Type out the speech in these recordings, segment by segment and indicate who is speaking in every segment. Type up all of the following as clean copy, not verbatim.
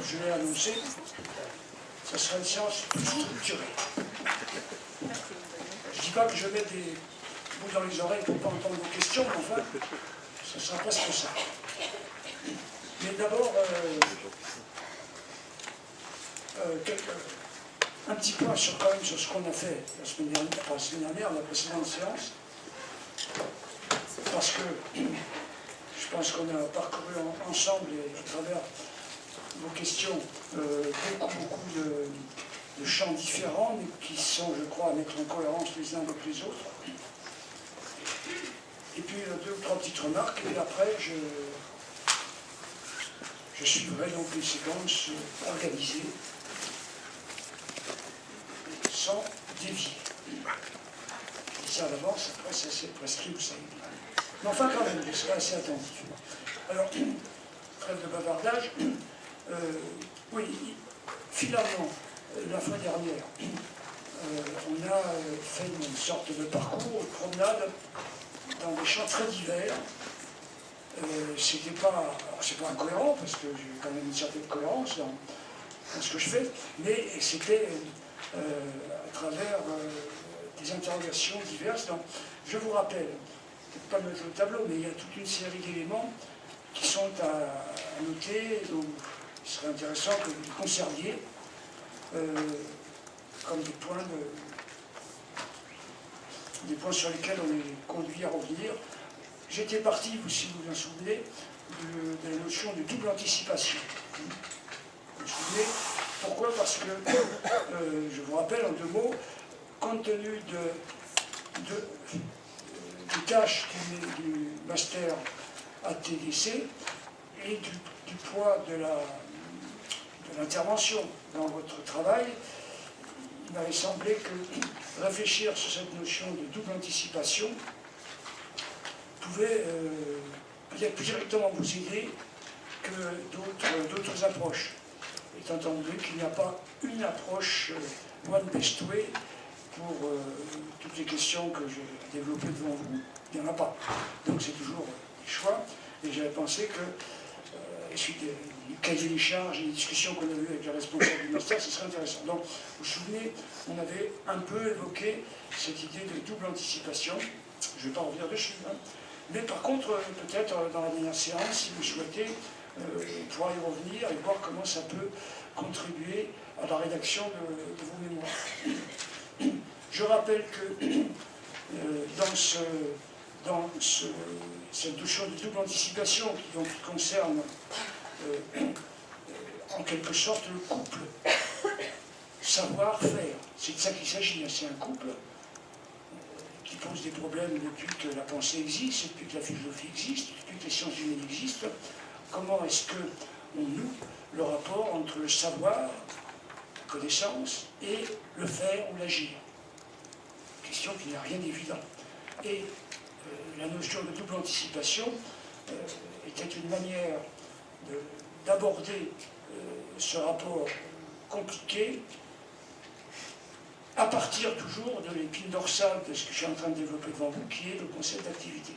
Speaker 1: je l'ai annoncé, ce sera une séance plus structurée. Je ne dis pas que je mets des bouts dans les oreilles pour ne pas entendre vos questions, mais enfin, ce sera presque ça. Mais d'abord, un petit point quand même sur ce qu'on a fait la semaine dernière, la précédente séance, parce que je pense qu'on a parcouru ensemble et à travers vos questions beaucoup de champs différents, mais qui sont, je crois, à mettre en cohérence les uns avec les autres. Et puis deux ou trois petites remarques, et après je suivrai donc les séquences organisées, sans dévier. Je dis ça à l'avance, après c'est assez prescrit, vous savez. Mais enfin quand même, je serai assez attentif. Alors, trêve de bavardage, oui, finalement, la fois dernière, on a fait une sorte de parcours, de promenade, dans des champs très divers. C'est pas incohérent, parce que j'ai quand même une certaine cohérence dans ce que je fais, mais c'était à travers des interrogations diverses. Donc, je vous rappelle, peut-être pas mettre le tableau, mais il y a toute une série d'éléments qui sont à noter, donc il serait intéressant que vous les conserviez comme des points sur lesquels on est conduit à revenir. J'étais parti, si vous vous en souvenez, de la notion de double anticipation. Vous vous souvenez? Pourquoi? Parce que, je vous rappelle en deux mots, compte tenu des tâches du master ATDC et du poids de l'intervention dans votre travail, il m'avait semblé que réfléchir sur cette notion de double anticipation pouvait peut-être plus directement vous aider que d'autres approches, étant entendu qu'il n'y a pas une approche one best way pour toutes les questions que j'ai développées devant vous. Il n'y en a pas. Donc c'est toujours des choix. Et j'avais pensé que, suite des cahiers des charges et des discussions qu'on a eues avec les responsables du master, ce serait intéressant. Donc, vous vous souvenez, on avait un peu évoqué cette idée de double anticipation. Je ne vais pas revenir dessus. Hein. Mais par contre, peut-être dans la dernière séance, si vous souhaitez, on pourra y revenir et voir comment ça peut contribuer à la rédaction de vos mémoires. Je rappelle que dans cette notion de double anticipation qui concerne en quelque sorte le couple savoir-faire, c'est de ça qu'il s'agit, c'est un couple qui pose des problèmes depuis que la pensée existe, depuis que la philosophie existe, depuis que les sciences humaines existent. Comment est-ce qu'on noue le rapport entre le savoir, la connaissance, et le faire ou l'agir? Question qui n'a rien d'évident. Et la notion de double anticipation était une manière d'aborder ce rapport compliqué à partir toujours de l'épine dorsale de ce que je suis en train de développer devant vous, qui est le concept d'activité.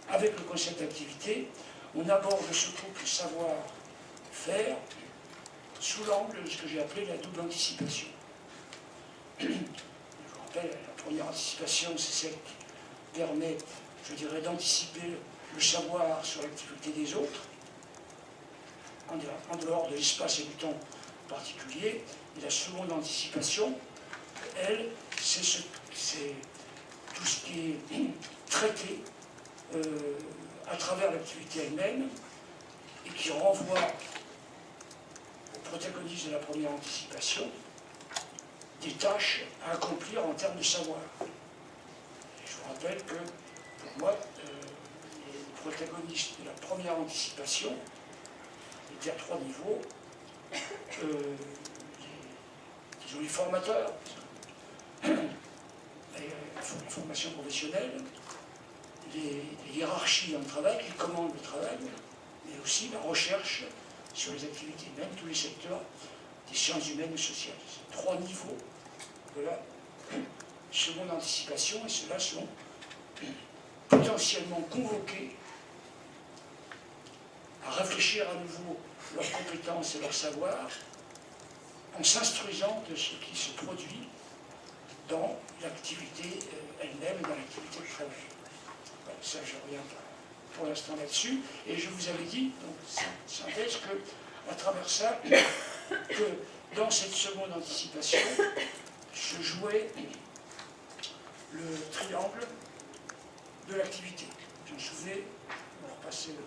Speaker 1: Avec le concept d'activité, on aborde ce couple savoir-faire sous l'angle de ce que j'ai appelé la double anticipation. Je vous rappelle, la première anticipation, c'est celle qui permet, je dirais, d'anticiper le savoir sur l'activité des autres, en dehors de l'espace et du temps particulier. Et la seconde anticipation, elle, c'est tout ce qui est traité à travers l'activité elle-même et qui renvoie au protagoniste de la première anticipation des tâches à accomplir en termes de savoir. Et je vous rappelle que, pour moi, les protagonistes de la première anticipation étaient à trois niveaux. Disons les formateurs, la formation professionnelle, les hiérarchies dans le travail qui commandent le travail, mais aussi la recherche sur les activités humaines, tous les secteurs des sciences humaines et sociales. C'est trois niveaux de la seconde anticipation, et ceux-là sont potentiellement convoqués à réfléchir à nouveau leurs compétences et leurs savoirs, en s'instruisant de ce qui se produit dans l'activité elle-même et dans l'activité de travail. Voilà, ça, je reviens pour l'instant là-dessus. Et je vous avais dit, donc, synthèse, que, à travers ça, que dans cette seconde anticipation, se jouait le triangle de l'activité. Vous vous souvenez, on va repasser le...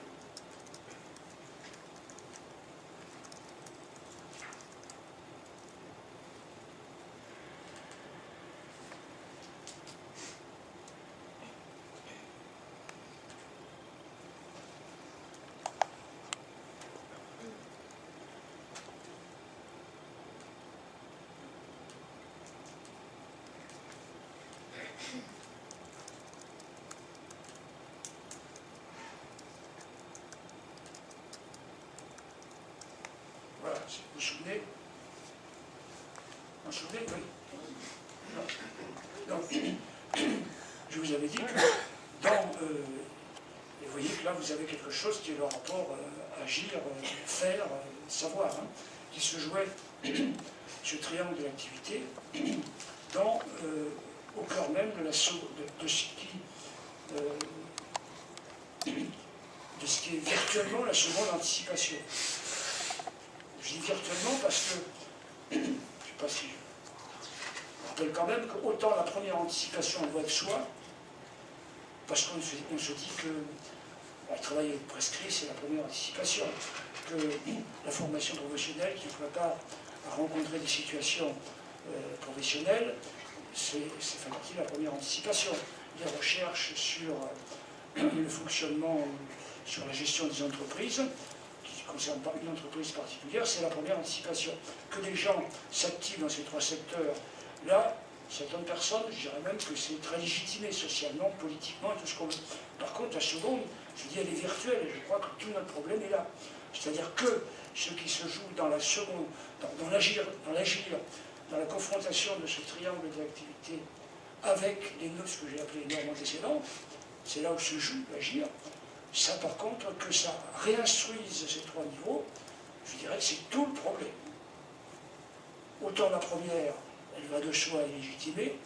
Speaker 1: Voilà, si vous vous souvenez. Vous vous souvenez, oui. Donc, je vous avais dit que dans... et vous voyez que là, vous avez quelque chose qui est le rapport agir, faire, savoir, hein, qui se jouait, ce triangle de l'activité, dans, au cœur même de, de ce qui est virtuellement la seconde anticipation. Je dis virtuellement parce que, je ne sais pas si je rappelle quand même qu'autant la première anticipation elle va de soi, parce qu'on se dit que le travail prescrit, c'est la première anticipation, que la formation professionnelle qui ne prépare à rencontrer des situations professionnelles, c'est fait partie de la première anticipation. Les recherches sur le fonctionnement, sur la gestion des entreprises, qui ne concerne pas une entreprise particulière, c'est la première anticipation. Que des gens s'activent dans ces trois secteurs, là, certaines personnes, je dirais même que c'est très légitimé socialement, politiquement et tout ce qu'on veut. Par contre, la seconde, je dis, elle est virtuelle et je crois que tout notre problème est là. C'est-à-dire que ce qui se joue dans la seconde, dans l'agir, dans la confrontation de ce triangle de l'activité avec ce que j'ai appelé les normes antécédentes, c'est là où se joue l'agir. Ça, par contre, que ça réinstruise ces trois niveaux, je dirais que c'est tout le problème. Autant la première, elle va de soi et légitimée,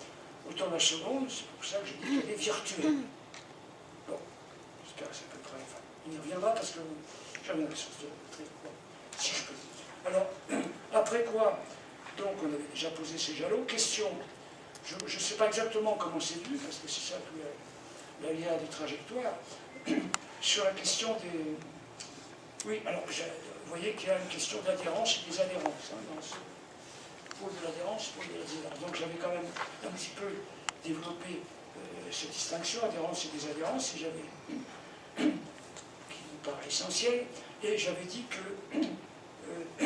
Speaker 1: autant la seconde, c'est pour ça que je dis qu'elle est virtuelle. Bon, j'espère que c'est à peu près... Enfin, on y reviendra parce que j'en ai quelque chose de très... Bon, si je peux. Alors, après quoi, donc on avait déjà posé ces jalons. Question, je ne sais pas exactement comment c'est vu, parce que c'est ça tout l'aléa des trajectoires, sur la question des... Oui, alors, vous voyez qu'il y a une question d'adhérence et des adhérences, hein, dans ce pôle de l'adhérence, pôle de l'adhérence. Donc j'avais quand même un petit peu développé cette distinction, adhérence et des adhérences, et j'avais, qui me paraît essentielle, et j'avais dit que...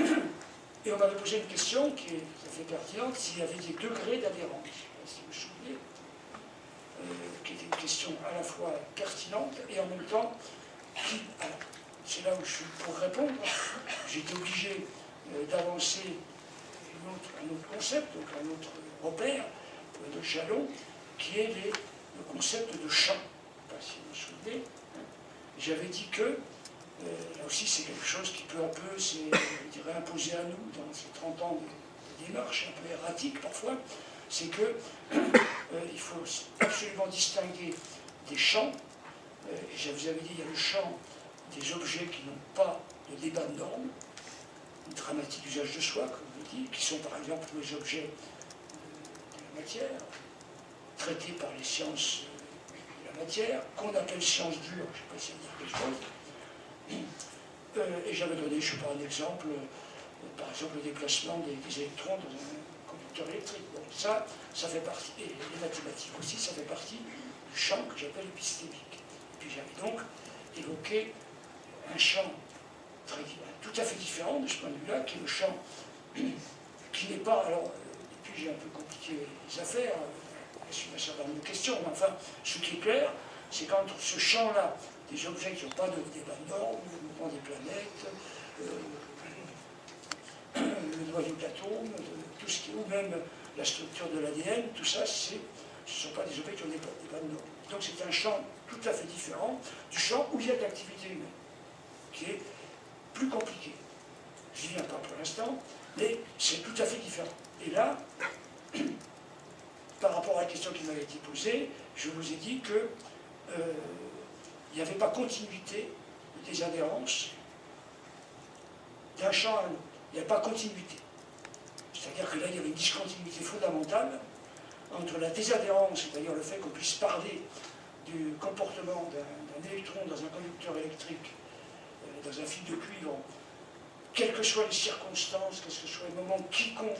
Speaker 1: et on m'avait posé une question qui est tout à fait pertinente, s'il y avait des degrés d'adhérence. Je ne sais pas si vous vous souvenez, qui était une question à la fois pertinente et en même temps qui... C'est là où je suis pour répondre. J'étais obligé d'avancer un autre concept, donc un autre repère de jalon, qui est le concept de champ. Je ne sais pas si vous vous souvenez. J'avais dit que, là aussi c'est quelque chose qui peu à peu s'est, je dirais, imposé à nous dans ces 30 ans de démarche, un peu erratique parfois, c'est que il faut absolument distinguer des champs. Et je vous avais dit, il y a le champ des objets qui n'ont pas de débat de normes, une dramatique d'usage de soi, comme je dis, qui sont par exemple les objets de la matière, traités par les sciences de la matière, qu'on appelle sciences dures, je ne sais pas si ça veut dire quelque chose. Et j'avais donné, je ne sais pas, un exemple, par exemple le déplacement des électrons dans un conducteur électrique. Bon, ça fait partie, et les mathématiques aussi, ça fait partie du champ que j'appelle épistémique. Et puis j'avais donc évoqué un champ tout à fait différent de ce point de vue-là, qui est le champ qui n'est pas... Alors, et puis j'ai un peu compliqué les affaires, sur un certain nombre de questions, mais enfin, ce qui est clair, c'est qu'entre ce champ-là, des objets qui n'ont pas de débat de normes, le mouvement des planètes, le noyau d'atome, tout ce qui, ou même la structure de l'ADN, tout ça, ce ne sont pas des objets qui ont des débat de normes. Donc c'est un champ tout à fait différent du champ où il y a de l'activité humaine, qui est plus compliqué. Je n'y viens pas pour l'instant, mais c'est tout à fait différent. Et là, par rapport à la question qui m'avait été posée, je vous ai dit que il n'y avait pas continuité des adhérences d'un champ à l'autre. Il n'y avait pas continuité. C'est-à-dire que là, il y avait une discontinuité fondamentale entre la désadhérence, c'est-à-dire le fait qu'on puisse parler du comportement d'un électron dans un conducteur électrique, dans un fil de cuivre, quelles que soient les circonstances, quel que soit le moment quiconque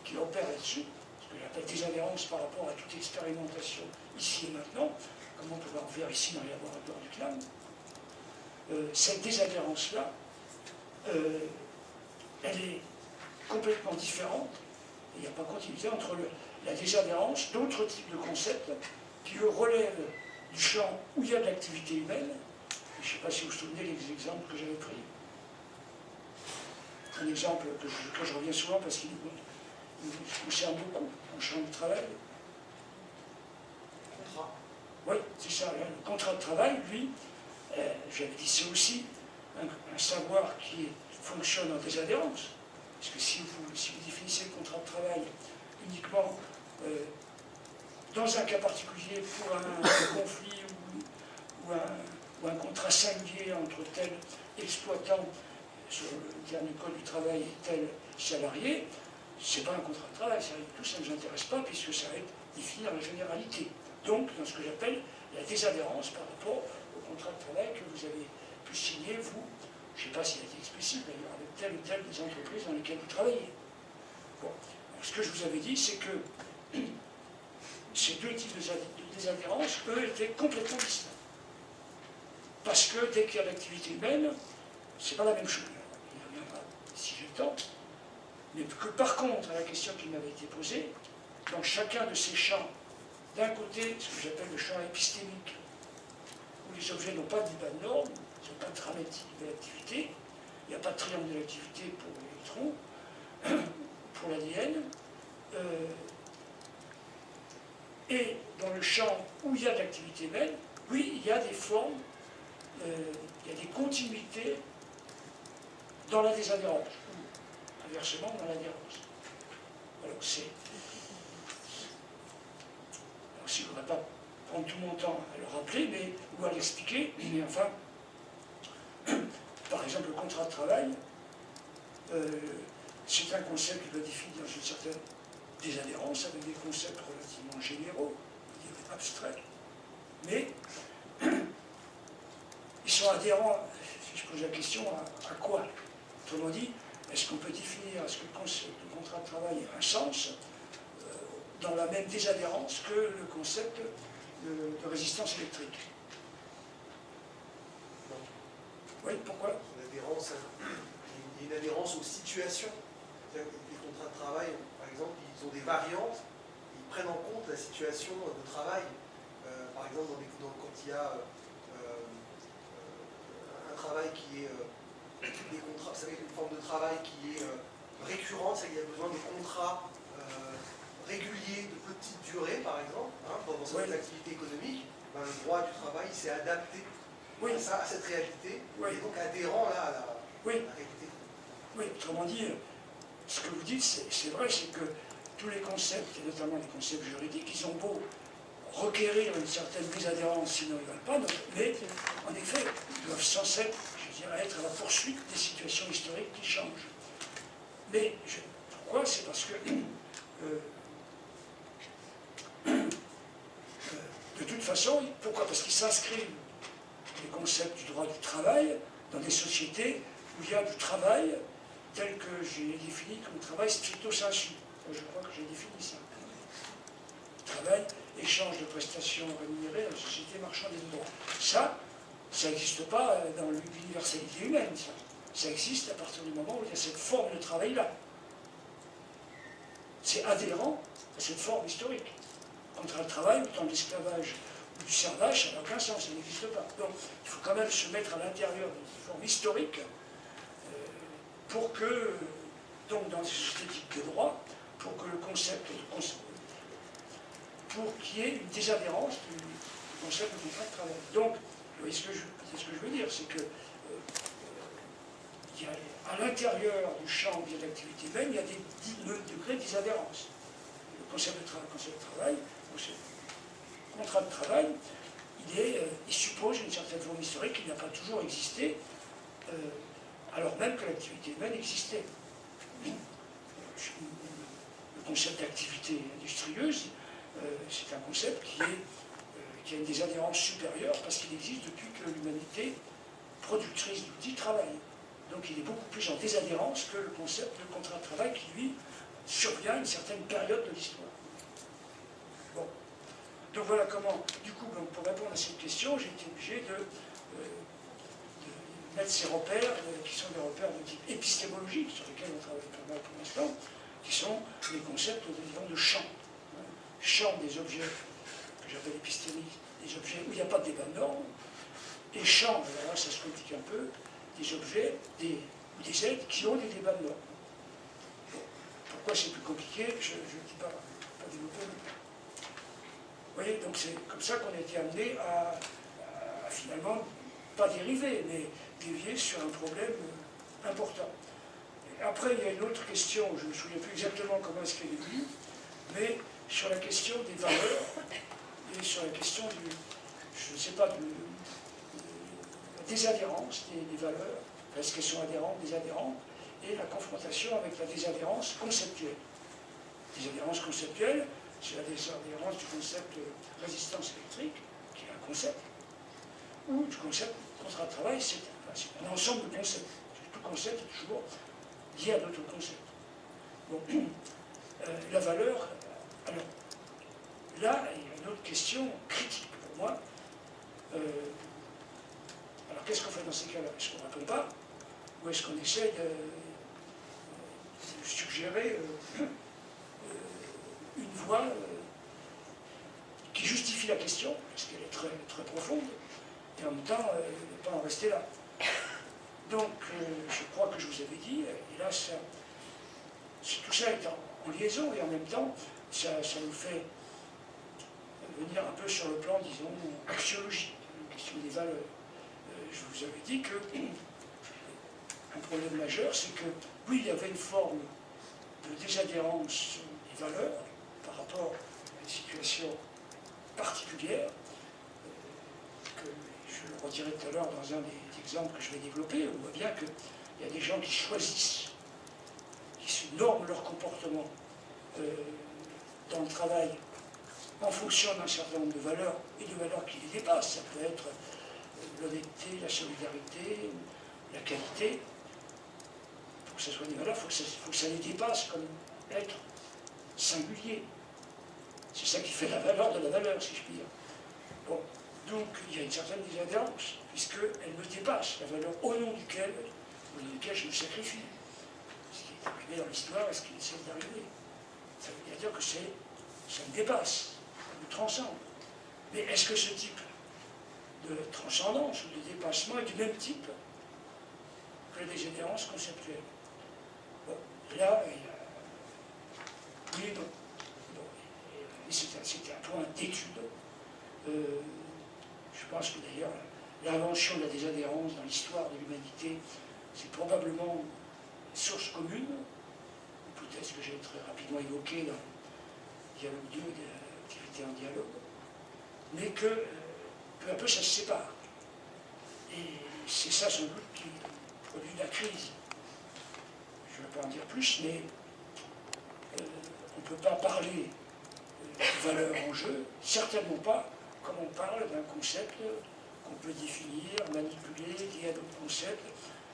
Speaker 1: qui opère là-dessus, ce que j'appelle désadhérence par rapport à toute expérimentation ici et maintenant, comme on peut en faire ici dans les laboratoires du CNAM, cette désadhérence-là, elle est complètement différente, il n'y a pas de continuité entre la désadhérence, d'autres types de concepts qui relèvent du champ où il y a de l'activité humaine. Je ne sais pas si vous vous souvenez des exemples que j'avais pris. Un exemple que je reviens souvent parce qu'il nous concerne beaucoup en champ de travail.
Speaker 2: Contrat.
Speaker 1: Oui, c'est ça. Le contrat de travail, lui, j'avais dit, c'est aussi un savoir qui fonctionne en désadhérence. Parce que si vous définissez le contrat de travail uniquement dans un cas particulier pour un conflit ou un contrat singulier entre tel exploitant sur le dernier code du travail et tel salarié, ce n'est pas un contrat de travail, tout ça ne nous intéresse pas puisque ça va être défini dans la généralité. Donc, dans ce que j'appelle la désadhérence par rapport au contrat de travail que vous avez pu signer, vous, je ne sais pas s'il a été explicite d'ailleurs, avec telle ou telle des entreprises dans lesquelles vous travaillez. Bon, alors, ce que je vous avais dit, c'est que ces deux types de désadhérence, eux, étaient complètement distincts. Parce que dès qu'il y a l'activité humaine, c'est pas la même chose. Il n'y reviendra si j'ai le temps. Mais que par contre, à la question qui m'avait été posée, dans chacun de ces champs, d'un côté, ce que j'appelle le champ épistémique, où les objets n'ont pas de débat de normes, ils n'ont pas de dramatique de l'activité, il n'y a pas de triangle de l'activité pour l'électron, pour l'ADN, et dans le champ où il y a de l'activité humaine, oui, il y a des formes, il y a des continuités dans la désadhérence, ou inversement dans l'adhérence. Alors c'est... Alors si je ne voudrais pas prendre tout mon temps à le rappeler, ou à l'expliquer, mais enfin, par exemple, le contrat de travail, c'est un concept qui doit définir dans une certaine désadhérence, avec des concepts relativement généraux, abstraits, mais ils sont adhérents, si je pose la question, à quoi? Autrement dit, est-ce qu'on peut définir, est-ce que le contrat de travail a un sens dans la même désadhérence que le concept de résistance électrique?
Speaker 2: Non.
Speaker 1: Oui, pourquoi?
Speaker 2: Il y a une adhérence aux situations. Les contrats de travail, par exemple, ils ont des variantes, ils prennent en compte la situation de travail. Par exemple, quand il y a un travail qui est des contrats, vous savez, une forme de travail qui est récurrente, c'est qu'il y a besoin de contrats réguliers de petite durée, par exemple, dans certaines activités économiques, le droit du travail s'est adapté à cette réalité, et donc adhérent là, à la réalité.
Speaker 1: Oui, autrement dit, ce que vous dites, c'est vrai, c'est que tous les concepts, et notamment les concepts juridiques, ils ont beau requérir une certaine désadhérence, sinon ils ne veulent pas, mais en effet, ils doivent sans cesse, je dirais, être à la poursuite des situations historiques qui changent. Mais pourquoi? C'est parce que de toute façon, pourquoi? Parce qu'ils s'inscrivent, les concepts du droit du travail, dans des sociétés où il y a du travail tel que j'ai défini comme travail stricto sensu. Je crois que j'ai défini ça. Travail, échange de prestations rémunérées dans la société marchande et de droit. Ça n'existe pas dans l'universalité humaine, ça. Ça existe à partir du moment où il y a cette forme de travail-là. C'est adhérent à cette forme historique. Entre le travail, le temps de l'esclavage ou du servage, ça n'a aucun sens, ça n'existe pas. Donc, il faut quand même se mettre à l'intérieur d'une forme historique pour que, donc dans les sociétés dites de droit, pour que le concept, pour qu'il y ait une désadhérence du concept de contrat de travail. Donc, vous voyez ce que je veux dire, c'est que à l'intérieur du champ de l'activité humaine, il y a des degrés de désadhérence. Le concept de travail, le contrat de travail, il suppose une certaine forme historique qui n'a pas toujours existé, alors même que l'activité humaine existait. Le concept d'activité industrieuse, c'est un concept qui a une désadhérence supérieure parce qu'il existe depuis que l'humanité productrice d'outils travaille. Donc il est beaucoup plus en désadhérence que le concept de contrat de travail qui, lui, survient à une certaine période de l'histoire. Bon. Donc voilà comment, du coup, donc pour répondre à cette question, j'ai été obligé de mettre ces repères, qui sont des repères de type épistémologique, sur lesquels on travaille pas mal pour l'instant, qui sont les concepts de champ. Champ des objets, que j'appelle épistémiques, des objets où il n'y a pas de débat de normes, et champ, alors là ça se complique un peu, des objets ou des êtres qui ont des débats de normes. Bon. Pourquoi c'est plus compliqué, je ne dis pas développer. Vous voyez, donc c'est comme ça qu'on a été amené à finalement, pas dériver, mais dévier sur un problème important. Et après, il y a une autre question, je ne me souviens plus exactement comment est-ce qu'elle est venue, mais sur la question des valeurs et sur la question je ne sais pas, de la désadhérence des valeurs, est-ce qu'elles sont adhérentes, désadhérentes, et la confrontation avec la désadhérence conceptuelle. Désadhérence conceptuelle, c'est la désadhérence du concept de résistance électrique, qui est un concept, ou du concept contrat de travail, c'est un ensemble de concepts. Tout concept est toujours lié à d'autres concepts. Bon, la valeur, alors là, il y a une autre question critique pour moi. Alors qu'est-ce qu'on fait dans ces cas-là? Est-ce qu'on ne répond pas? Ou est-ce qu'on essaie de suggérer une voie qui justifie la question, parce qu'elle est très, très profonde, et en même temps, ne pas en rester là. Donc, je crois que je vous avais dit, et là, tout ça est en liaison, et en même temps, ça nous fait venir un peu sur le plan, disons, axiologique, la question des valeurs. Je vous avais dit que un problème majeur, c'est que, oui, il y avait une forme de désadhérence des valeurs par rapport à une situation particulière, que je le redirai tout à l'heure dans un des exemples que je vais développer. On voit bien qu'il y a des gens qui choisissent, qui se norment leur comportement dans le travail en fonction d'un certain nombre de valeurs, et de valeurs qui les dépassent. Ça peut être l'honnêteté, la solidarité, la qualité. Pour que ce soit des valeurs, il faut que ça les dépasse comme être singulier. C'est ça qui fait la valeur de la valeur, si je puis dire. Bon, donc il y a une certaine désadhérence, puisqu'elle me dépasse, la valeur au nom duquel je me sacrifie. Ce qui est arrivé dans l'histoire et ce qui essaie d'arriver. Ça veut dire que ça me dépasse, ça me transcende. Mais est-ce que ce type de transcendance ou de dépassement est du même type que la désadhérence conceptuelle? Bon, là, il y a... Oui et non. C'était un point d'étude. Je pense que d'ailleurs, l'invention de la désadhérence dans l'histoire de l'humanité, c'est probablement une source commune, hypothèse que j'ai très rapidement évoquée dans Dialogue 2, l'activité en dialogue, mais que peu à peu ça se sépare. Et c'est ça sans doute qui produit la crise. Je ne vais pas en dire plus, mais on ne peut pas parler de valeur en jeu, certainement pas comme on parle d'un concept qu'on peut définir, manipuler, lié à d'autres concepts,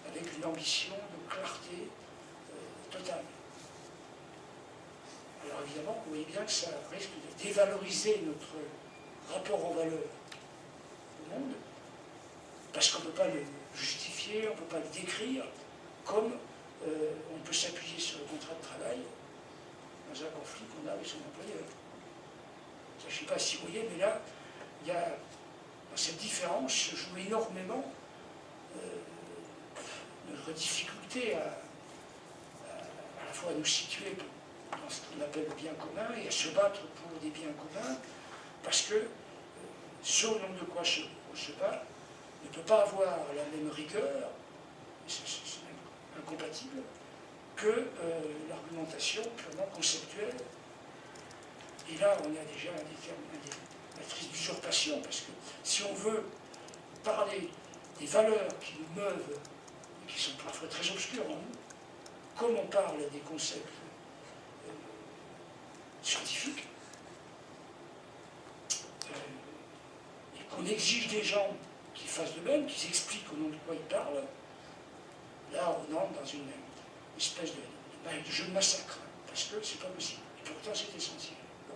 Speaker 1: avec une ambition de clarté totale. Alors évidemment, vous voyez bien que ça risque de dévaloriser notre rapport aux valeurs au monde, parce qu'on ne peut pas le justifier, on ne peut pas le décrire, comme on peut s'appuyer sur le contrat de travail dans un conflit qu'on a avec son employeur. Je ne sais pas si vous voyez, mais là, il y a, dans cette différence se joue énormément notre difficulté à la fois à nous situer dans ce qu'on appelle le bien commun et à se battre pour des biens communs, parce que ce au nom de quoi on se bat ne peut pas avoir la même rigueur, c'est même incompatible que l'argumentation purement conceptuelle. Et là, on a déjà des matrices d'usurpation, parce que si on veut parler des valeurs qui nous meuvent, et qui sont parfois très obscures en nous, comme on parle des concepts scientifiques, et qu'on exige des gens qui fassent de même, qui expliquent au nom de quoi ils parlent, là on entre dans une espèce de jeu de massacre, parce que c'est pas possible. Et pourtant c'est essentiel. Bon,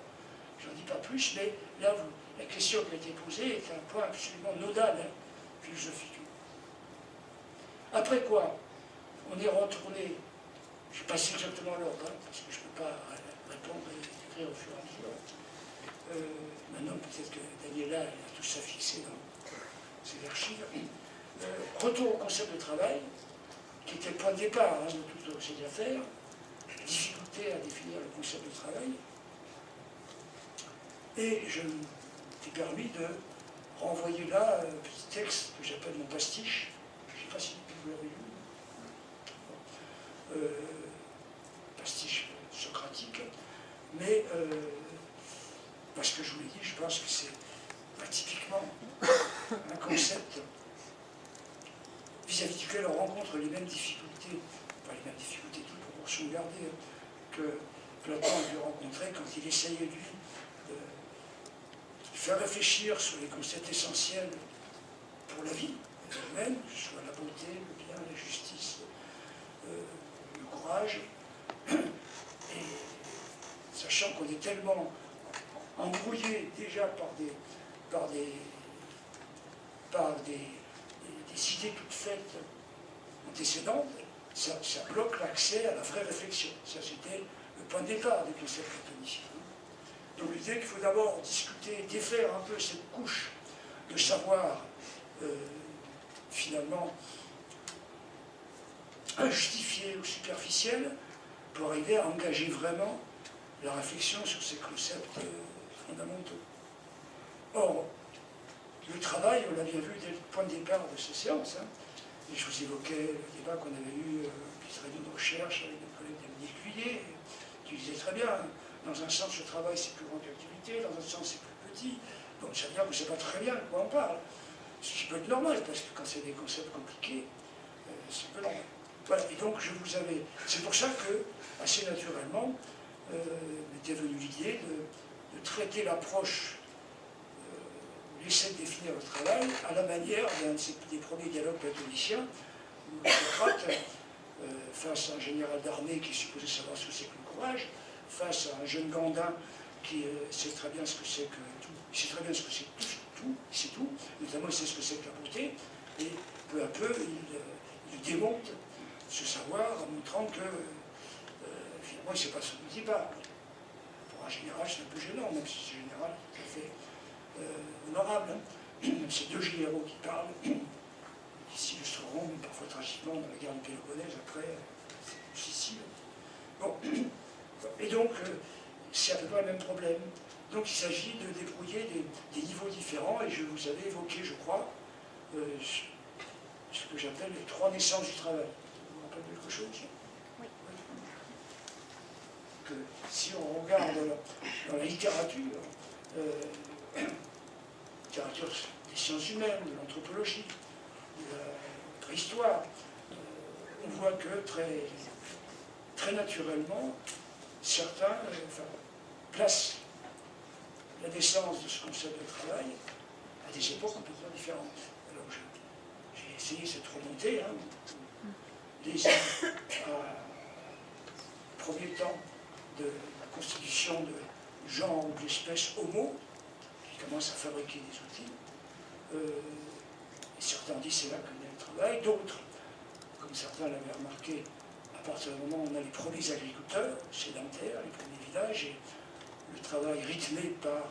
Speaker 1: je n'en dis pas plus, mais là la question qui a été posée est un point absolument nodal, hein, philosophiquement. Après quoi, on est retourné, je vais passer exactement l'ordre, hein, parce que je ne peux pas répondre et écrire au fur et à mesure. Maintenant, peut-être que Daniela elle a tout ça fixé dans ses archives. Retour au concept de travail, qui était le point de départ hein, de toutes ces affaires, difficulté à définir le concept de travail. Et je m'ai permis de renvoyer là un petit texte que j'appelle mon pastiche. Je ne sais pas si vous l'avez lu. Pastiche socratique. Mais, parce que je vous l'ai dit, je pense que c'est typiquement un concept vis-à-vis duquel on rencontre les mêmes difficultés, pas les mêmes difficultés, toutes proportions gardées, que Platon a dû rencontrer quand il essayait, lui, de faire réfléchir sur les concepts essentiels pour la vie humaine, que ce soit la beauté, le bien, la justice, le courage, et sachant qu'on est tellement embrouillé déjà par des idées toutes faites antécédentes, ça bloque l'accès à la vraie réflexion. Ça, c'était le point de départ des concepts platoniciens. Donc l'idée qu'il faut d'abord discuter, défaire un peu cette couche de savoir finalement injustifié ou superficiel pour arriver à engager vraiment la réflexion sur ces concepts fondamentaux. Or, le travail, on l'a bien vu dès le point de départ de ces séances, hein, et je vous évoquais le débat qu'on avait eu, petite réunion de recherche avec notre collègue Dominique Vuillet, qui disait très bien, dans un sens le travail c'est plus grand que l'activité, dans un sens c'est plus petit, donc ça veut dire qu'on ne sait pas très bien de quoi on parle. Ce qui peut être normal, parce que quand c'est des concepts compliqués, c'est peu normal. Voilà, et donc je vous avais... C'est pour ça que, assez naturellement, m'était venue l'idée de traiter l'approche, l'essai de définir le travail, à la manière d'un des premiers dialogues platoniciens, où Socrate, face à un général d'armée qui est supposé savoir ce que c'est que le courage, face à un jeune gandin qui sait très bien ce que c'est que tout, il sait très bien ce que c'est que tout, c'est tout, notamment il sait ce que c'est que la beauté, et peu à peu il démonte ce savoir en montrant que finalement il ne sait pas ce dont il parle. Pour un général c'est un peu gênant, même si c'est général tout à fait honorable. Hein. C'est deux généraux qui parlent, qui s'illustreront parfois tragiquement dans la guerre du Péloponnèse, après Sicile. Bon. Et donc, c'est à peu près le même problème. Donc il s'agit de débrouiller des niveaux différents, et je vous avais évoqué, je crois, ce que j'appelle les trois naissances du travail. Vous vous rappelez quelque chose? Oui. Que si on regarde dans la littérature, littérature des sciences humaines, de l'anthropologie, de la préhistoire, on voit que très naturellement, certains placent la naissance de ce concept de travail à des époques complètement différentes. Alors j'ai essayé cette remontée, hein, premier temps de la constitution de genre ou d'espèce Homo, qui commence à fabriquer des outils. Et certains disent c'est là que naît le travail, d'autres, comme certains l'avaient remarqué, à partir du moment où on a les premiers agriculteurs sédentaires, les premiers villages, et le travail rythmé par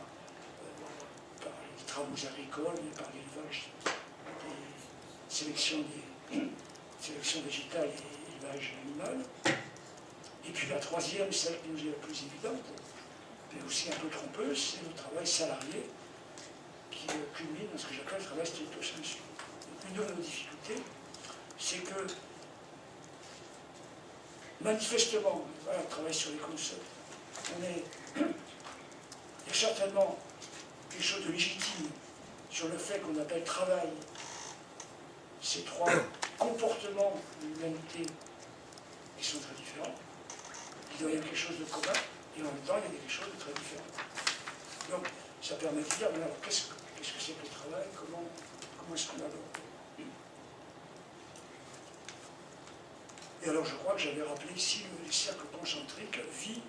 Speaker 1: les travaux agricoles, par l'élevage, sélection végétale et élevage animal. Et puis la troisième, celle qui nous est la plus évidente, mais aussi un peu trompeuse, c'est le travail salarié qui culmine dans ce que j'appelle le travail stricto sensu. Une de nos difficultés, c'est que manifestement, voilà, on travaille sur les concepts, il y a certainement quelque chose de légitime sur le fait qu'on appelle travail ces trois comportements de l'humanité qui sont très différents. Il doit y avoir quelque chose de commun, et en même temps, il y a quelque chose de très différent. Donc, ça permet de dire, mais alors, qu'est-ce que c'est que le travail? Comment est-ce qu'on l'aborde? Et alors, je crois que j'avais rappelé ici les cercles concentriques, vie,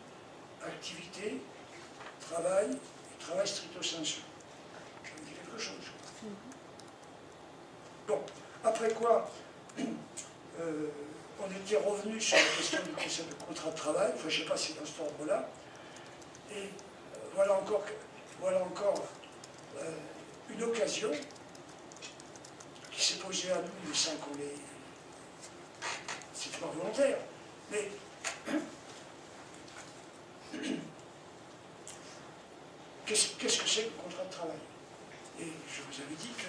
Speaker 1: activité, travail, et travail stricto sensu. Ça me dit quelque chose. Bon, après quoi, on était revenu sur la question du concept de contrat de travail, enfin je ne sais pas si c'est dans cet ordre-là, et voilà encore une occasion qui s'est posée à nous, mais sans qu'on l'ait... C'était pas volontaire, mais qu'est-ce que c'est que le contrat de travail? Et je vous avais dit que,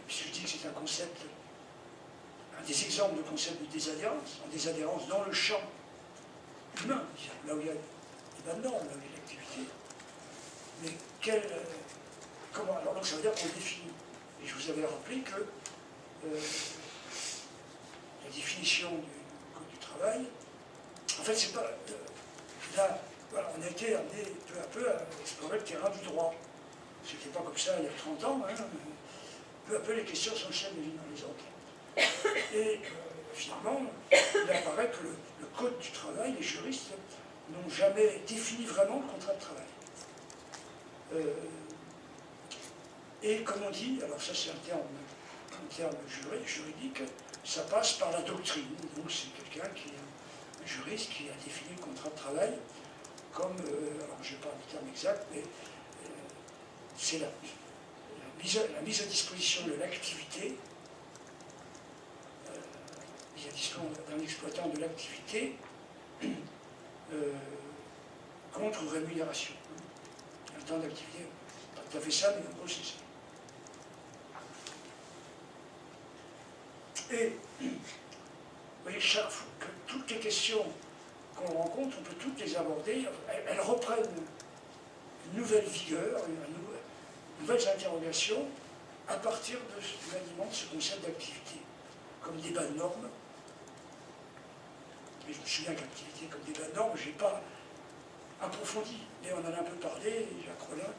Speaker 1: puisque je dis que c'est un concept, un des exemples de concept de désadhérence, en désadhérence dans le champ humain, là où il y a les bonnes normes, là où il y a l'activité, mais comment? Alors donc ça veut dire qu'on définit. Et je vous avais rappelé que la définition du Code du travail, en fait c'est pas... là, voilà, on a été amené peu à peu à explorer le terrain du droit. C'était pas comme ça il y a 30 ans, hein. Peu à peu les questions s'enchaînent les unes dans les autres. Et finalement, il apparaît que le Code du travail, les juristes n'ont jamais défini vraiment le contrat de travail. Et comme on dit, alors ça c'est un terme juridique, ça passe par la doctrine. Donc c'est quelqu'un qui est un juriste qui a défini le contrat de travail comme, alors je n'ai pas le terme exact, mais c'est la mise à disposition de l'activité, mise à disposition d'un exploitant de l'activité contre rémunération. Un temps d'activité, pas tout à fait ça, mais en gros c'est ça. Et vous voyez, chaque fois que toutes les questions qu'on rencontre, on peut toutes les aborder, elles reprennent une nouvelle vigueur, nouvelles interrogations à partir de l'aliment de ce concept d'activité, comme débat de normes. Et je me souviens qu'activité comme débat de normes, je n'ai pas approfondi, mais on en a un peu parlé, et Jacques Rollin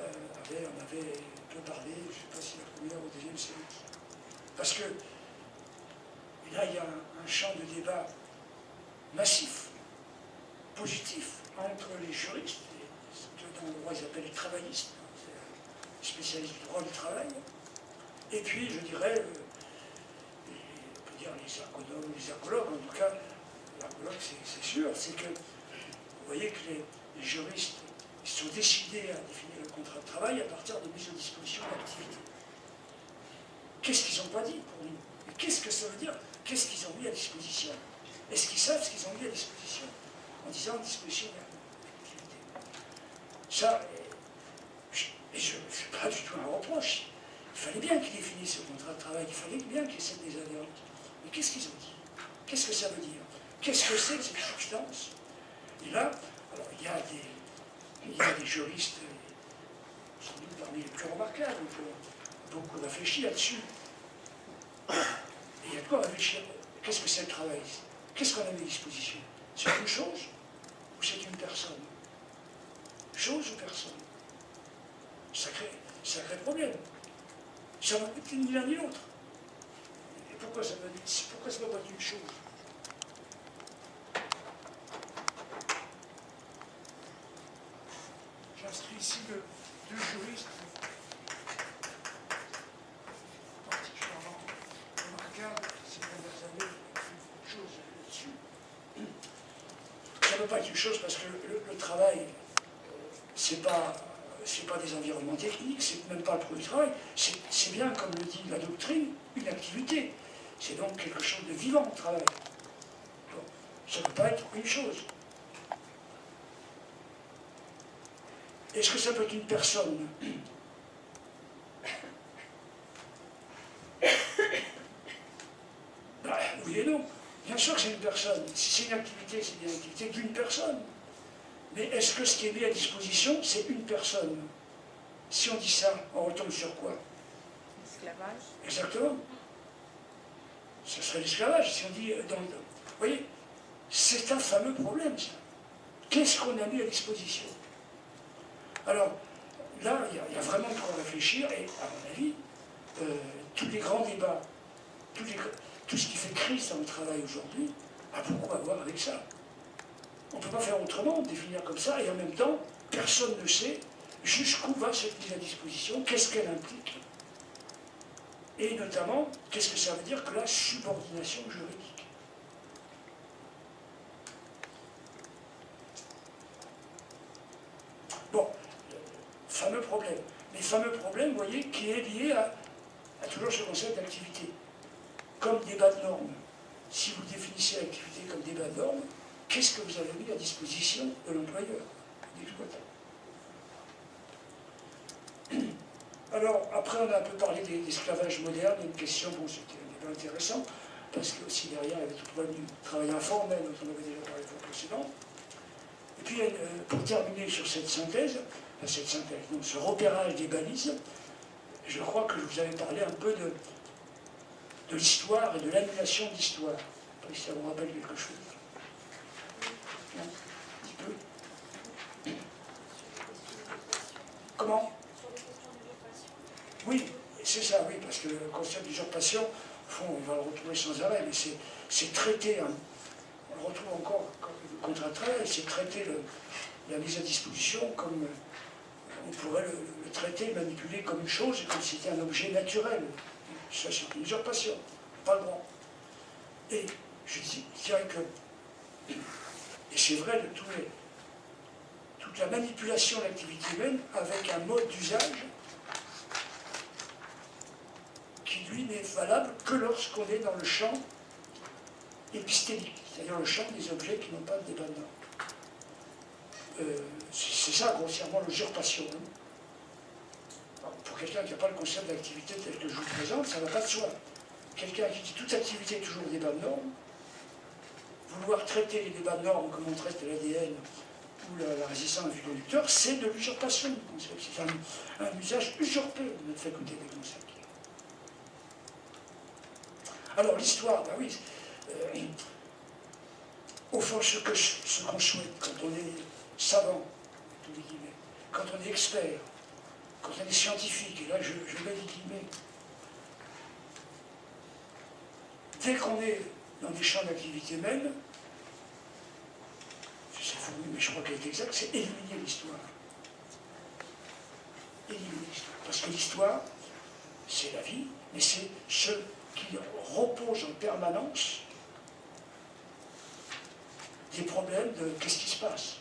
Speaker 1: on avait un peu parlé, je ne sais pas si la première ou la deuxième série. Parce que et là, il y a un champ de débat massif, positif, entre les juristes, ce que dans le droit ils appellent les travaillistes, les spécialistes du droit du travail, et puis, je dirais, on peut dire les ergonomes ou les ergologues, en tout cas, l'ergologue, c'est sûr, c'est que, vous voyez que les juristes ils sont décidés à définir le contrat de travail à partir de mise à disposition d'activité. Qu'est-ce qu'ils n'ont pas dit pour nous? Et qu'est-ce que ça veut dire? Qu'est-ce qu'ils ont mis à disposition? Est-ce qu'ils savent ce qu'ils ont mis à disposition en disant à disposition d'activité? Ça, et je ne fais pas du tout un reproche. Il fallait bien qu'ils définissent ce contrat de travail, il fallait bien qu'il y ait cette désadhérence. Mais qu'est-ce qu'ils ont dit? Qu'est-ce que ça veut dire? Qu'est-ce que c'est que cette substance? Et là, alors, il y a des juristes, sans doute parmi les plus remarquables, qui ont beaucoup réfléchi là-dessus. Et il y a de quoi réfléchir. Qu'est-ce que c'est le travail? Qu'est-ce qu'on a mis à disposition? C'est une chose ou c'est une personne? Chose ou personne? Sacré problème. Ça ne va être ni l'un ni l'autre. Et pourquoi ça ne peut pas être une chose? J'inscris ici deux juristes particulièrement remarquables ces dernières années, une chose là-dessus. Ça ne peut pas être une chose parce que le travail, c'est pas des environnements techniques, c'est même pas le produit du travail, c'est bien, comme le dit la doctrine, une activité. C'est donc quelque chose de vivant, le travail. Bon, ça ne peut pas être une chose. Est-ce que ça peut être une personne? Oui et non. Bien sûr que c'est une personne. Si c'est une activité, c'est bien une activité d'une personne. Mais est-ce que ce qui est mis à disposition, c'est une personne? Si on dit ça, on retombe sur quoi?
Speaker 3: L'esclavage.
Speaker 1: Exactement. Ce serait l'esclavage. Si on dit... Vous voyez, c'est un fameux problème, ça. Qu'est-ce qu'on a mis à disposition? Alors, là, il y a vraiment de quoi réfléchir, et à mon avis, tous les grands débats, tout ce qui fait crise dans le travail aujourd'hui, a beaucoup à voir avec ça. On ne peut pas faire autrement, définir comme ça, et en même temps, personne ne sait jusqu'où va cette mise à disposition, qu'est-ce qu'elle implique, et notamment, qu'est-ce que ça veut dire que la subordination juridique. Bon, fameux problème. Mais fameux problème, vous voyez, qui est lié à toujours ce concept d'activité, comme débat de normes. Si vous définissez l'activité comme débat de normes, qu'est-ce que vous avez mis à disposition de l'employeur, de l'exploitant? Alors, après, on a un peu parlé d'esclavage moderne, une question, bon, c'était un débat intéressant, parce que aussi derrière, il y avait tout le problème du travail informel, dont on avait déjà parlé la fois précédente. Et puis, pour terminer sur cette synthèse, non, ce repérage des balises, je crois que je vous avais parlé un peu de l'histoire et de l'annulation de l'histoire. Je ne sais pas si ça vous rappelle quelque chose. Non, un petit peu. Comment? Oui, c'est ça, oui, parce que le concept d'usurpation, au fond, on va le retrouver sans arrêt, mais c'est traité, hein, on le retrouve encore comme le contrat de travail, c'est traiter la mise à disposition comme on pourrait le traiter, le manipuler comme une chose, comme si c'était un objet naturel. Ça, c'est une usurpation, pas le droit. Et je dirais que, et c'est vrai de toute la manipulation de l'activité humaine avec un mode d'usage qui, lui, n'est valable que lorsqu'on est dans le champ épistémique, c'est-à-dire le champ des objets qui n'ont pas de débat de normes. C'est ça, grossièrement, l'usurpation. Pour quelqu'un qui n'a pas le concept d'activité tel que je vous le présente, ça ne va pas de soi. Quelqu'un qui dit toute activité est toujours débat de normes, vouloir traiter les débats de normes comme on traite l'ADN ou la résistance du conducteur, c'est de l'usurpation du concept. C'est un usage usurpé de notre faculté des concepts. Alors l'histoire, ben oui, au fond, ce qu'on souhaite quand on est savant, tous les guillemets, quand on est expert, quand on est scientifique, et là je mets les guillemets, dès qu'on est dans des champs d'activité même, c'est fourni, mais je crois qu'elle est exacte, c'est éliminer l'histoire. Éliminer l'histoire. Parce que l'histoire, c'est la vie, mais c'est ce qui repose en permanence des problèmes de qu'est-ce qui se passe.